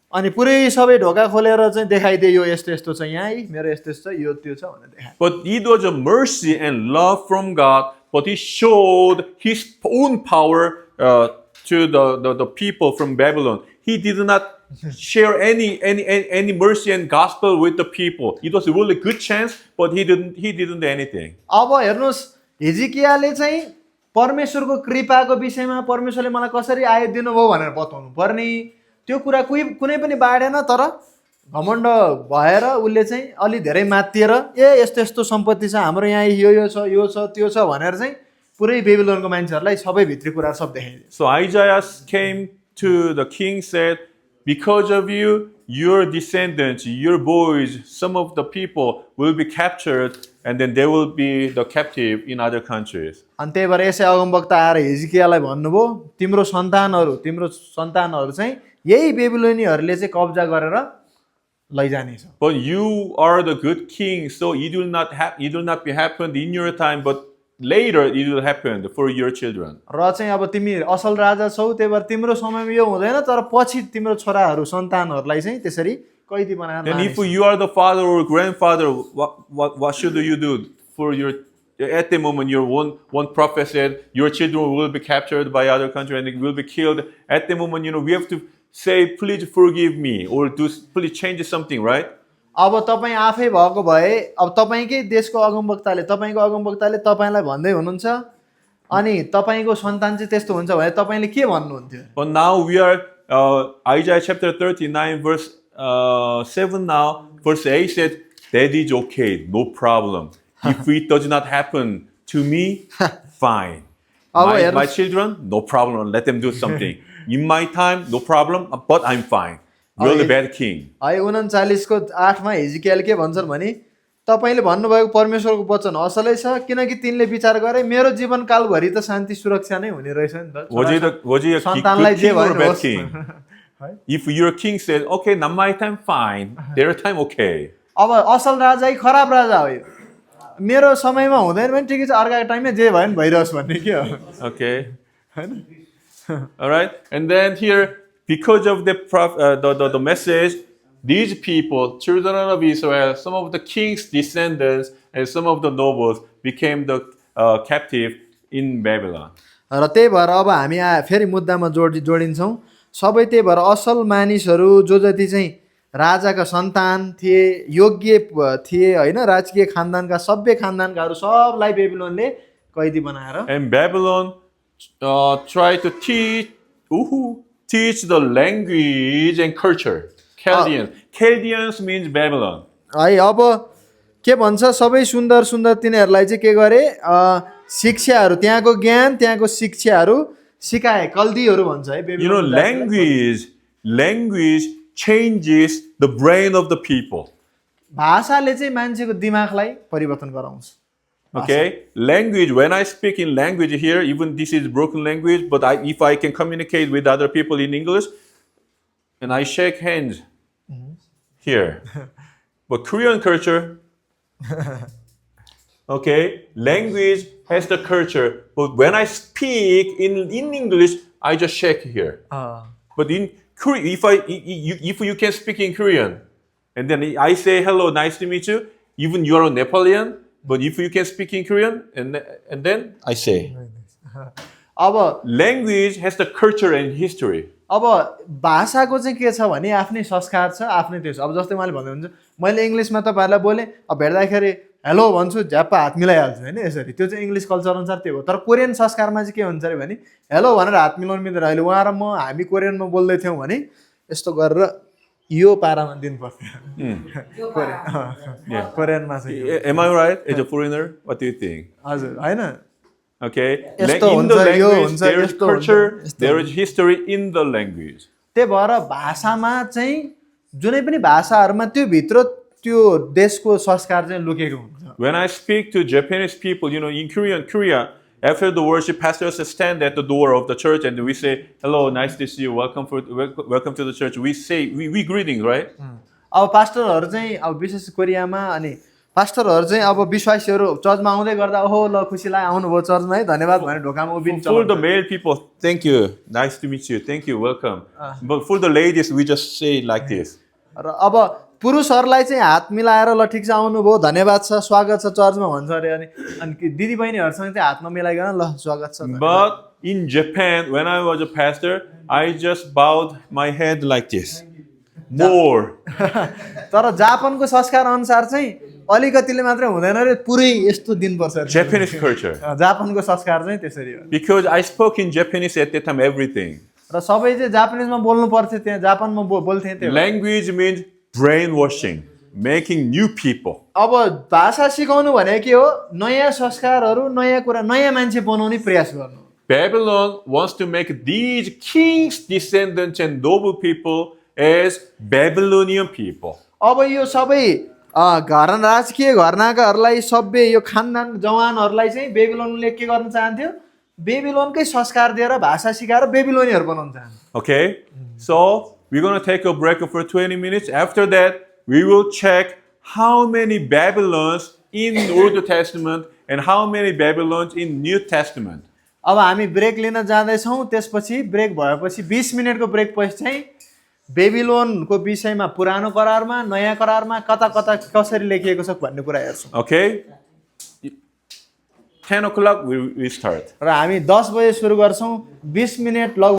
अनि पुरै सबै ढोका खोलेर चाहिँ देखाइदिए, यो यस्तो यस्तो छ, यहाँ मेरो यस्तो यस्तो छ, यो त्यो छ भनेर देखाए। But it was a mercy and love from God, but he showed his own power to the people from Babylon. He did not share any mercy and gospel with the people. It was a really good chance, but he didn't do anything. अब हेर्नुहोस् हिजकियाले चाहिँ परमेश्वरको कृपाको विषयमा परमेश्वरले मलाई कसरी आयो दिनुभयो भनेर बताउनु पर्ने, त्यो कुरा कुनै पनि बाँडेन। तर घमण्ड भएर उसले चाहिँ अलि धेरै मात्तिएर ए यस्तो यस्तो सम्पत्ति छ हाम्रो यहाँ, यो छ यो छ त्यो छ भनेर चाहिँ पुरै बेबिलोनको मान्छेहरूलाई सबै भित्री कुराहरू सब देखाइदियो। So Isaiah came to the king, said, because of you, your descendants, your boys, some of the people will be captured, and then they will be the captive in other countries. अनि त्यही भएर यसै अगमवक्ता आएर हिजकियालाई भन्नुभयो तिम्रो सन्तानहरू चाहिँ यही बेबिलोनीहरूले चाहिँ कब्जा गरेर लैजानेछ। But you are the good king, so it will not be happened in your time, but later it will happen for your children. र चाहिँ अब तिमी असल राजा छौ, त्यही भएर तिम्रो समयमा यो हुँदैन, तर पछि तिम्रो छोराहरू सन्तानहरूलाई चाहिँ त्यसरी कैदी बनाएर And if you are the father or grandfather, what should you do for your? At the moment, your one prophet said your children will be captured by other country and they will be killed. At the moment, we have to say, please forgive me, or please change something, right? अब तपाईँ आफै भएको भए, अब तपाईँकै देशको अगमवक्ताले तपाईँलाई भन्दै हुनुहुन्छ अनि तपाईँको सन्तान चाहिँ त्यस्तो हुन्छ भने तपाईँले के भन्नुहुन्थ्यो? But now we are Isaiah chapter 39 verse 7 now. Verse 8 said, that is okay, no problem. If it does not happen to me, fine. My children, no problem. Let them do something. In my time, no problem, but I'm fine. You're the bad king. है 39 को 8 मा हिजकियाले के भन्छन् भने तपाईले भन्नुभएको परमेश्वरको वचन असलै छ, किनकि तिनले विचार गरे मेरो जीवनकाल भरि त शान्ति सुरक्षा नै हुने रहेछ नि त। Was he a good king or a bad king? If your king said, okay, now my time fine, their time okay. अब असल राजा खराब राजा हो, मेरो समयमा हुँदैन भने ठिकै छ, अर्काको टाइममा जे भयो नि भइरहोस् भन्ने के हो। Okay. All right. And then here, because of the message, these people, children of Israel, some of the king's descendants and some of the nobles became the captive in Babylon. र त्यही भएर अब हामी फेरि मुद्दामा जोडिन्छौँ। सबै त्यही भएर असल मानिसहरू जो जति चाहिँ राजाका सन्तान थिए, योग्य थिए होइन, राजकीय खानदानका सबै खानदानकाहरू सबलाई बेबिलोनले कैदी बनाएर And Babylon tried to teach the language and culture. Chaldeans. Chaldeans means Babylon. है अब के भन्छ सबै सुन्दर सुन्दर तिनीहरूलाई चाहिँ के गरे शिक्षाहरू त्यहाँको ज्ञान त्यहाँको शिक्षाहरू सिकाए कल्दीहरू भन्छ है You know, language changes the brain of the people. भाषाले चाहिँ मान्छेको दिमागलाई परिवर्तन गराउँछ Okay, language. When I speak in language here, even this is broken language, but if I can communicate with other people in English, and I shake hands here, but Korean culture, okay, language has the culture, but when I speak in English, I just shake here. But in Korean, if you can speak in Korean, and then I say hello, nice to meet you, even you are a Nepalian. But if you can speak in Korean, and then I say, अब language has the culture and history. अब भाषाको चाहिँ के छ भने आफ्नै संस्कार छ आफ्नै त्यो छ अब जस्तै मैले भन्दै हुन्छ मैले इङ्ग्लिसमा तपाईँहरूलाई बोलेँ अब भेट्दाखेरि हेलो भन्छु झ्याप्पा हात मिलाइहाल्छु होइन यसरी त्यो चाहिँ इङ्ग्लिस कल्चर अनुसार त्यो हो तर कोरियन संस्कारमा चाहिँ के हुन्छ अरे भने हेलो भनेर हात मिलाउनु मिल्दैन अहिले उहाँ र म हामी कोरियनमा बोल्दै थियौँ भने यस्तो गरेर यो पारामा दिनु पर्थ्यो कोरियनमा चाहिँ Am I right as a foreigner? What do you think? हजुर होइन Okay, यस्तो in the हुन्छ, यो language हुन्छ, there is यस्तो culture, हुन्छ, यस्तो there is history in the language. त्यही भएर भाषामा चाहिँ जुनै पनि भाषाहरूमा त्यो भित्र त्यो देशको संस्कार चाहिँ लुकेको हुन्छ When I speak to Japanese people, you know, in Korea, after the worship, pastors stand at the door of the church and we say, hello, nice to see you, welcome to the church. We say, we greetings, right? अब पास्टरहरू चाहिँ अब विशेष कोरियामा अनि पास्टरहरू चाहिँ अब विश्वासीहरू चर्चमा आउँदै गर्दा ओहो ल खुसी लाग्यो आउनुभयो चर्चमा है धन्यवाद भनेर ढोकामा उभिन्छ For the male people, thank you, nice to meet you, thank you, welcome. But for the ladies, we just say like this. र अब पुरुषहरूलाई चाहिँ हात मिलाएर ल ठिक छ आउनुभयो धन्यवाद छ स्वागत छ चर्चमा भन्छ अरे अनि दिदी बहिनीहरूसँग चाहिँ हात नमिलाइकन ल स्वागत छ But in Japan, when I was a pastor, I just bowed my head like this. More. तर जापानको संस्कार अनुसार चाहिँ अलिकतिले मात्रै हुँदैन रे पुरै यस्तो दिनुपर्छ अरे। Japanese culture. जापानको संस्कार चाहिँ त्यसरी हो Because I spoke in Japanese at that time, everything. र सबै चाहिँ जापानिजमा बोल्नु पर्थ्यो त्यहाँ जापानमा बोल्थे त्यो Language means brainwashing, making new people. अब भाषा सिकाउनु भने के हो नयाँ संस्कारहरू नयाँ कुरा नयाँ मान्छे बनाउने प्रयास गर्नु Babylon wants to make these kings, descendants, and noble people as Babylonian people. अब यो सबै राजकीय घरनाकाहरूलाई सबै यो खानदान जवानहरूलाई चाहिँ बेबिलोनले के गर्न चाहन्थ्यो बेबिलोनकै संस्कार दिएर भाषा सिकाएर बेबिलोनीहरू बनाउन चाहन्थ्यो Okay? So, we're going to take a break for 20 minutes. After that, we will check how many Babylons in Old Testament and how many Babylons in New Testament. अब हामी ब्रेक लिन जाँदैछौँ त्यसपछि ब्रेक भएपछि 20 मिनटको ब्रेक पछि चाहिँ बेबिलोनको विषयमा पुरानो करारमा नयाँ करारमा कता कता कसरी लेखिएको छ भन्ने कुरा हेर्छौँ Okay? 10 o'clock we start. र हामी 10 बजे सुरु गर्छौँ 20 मिनट लगभग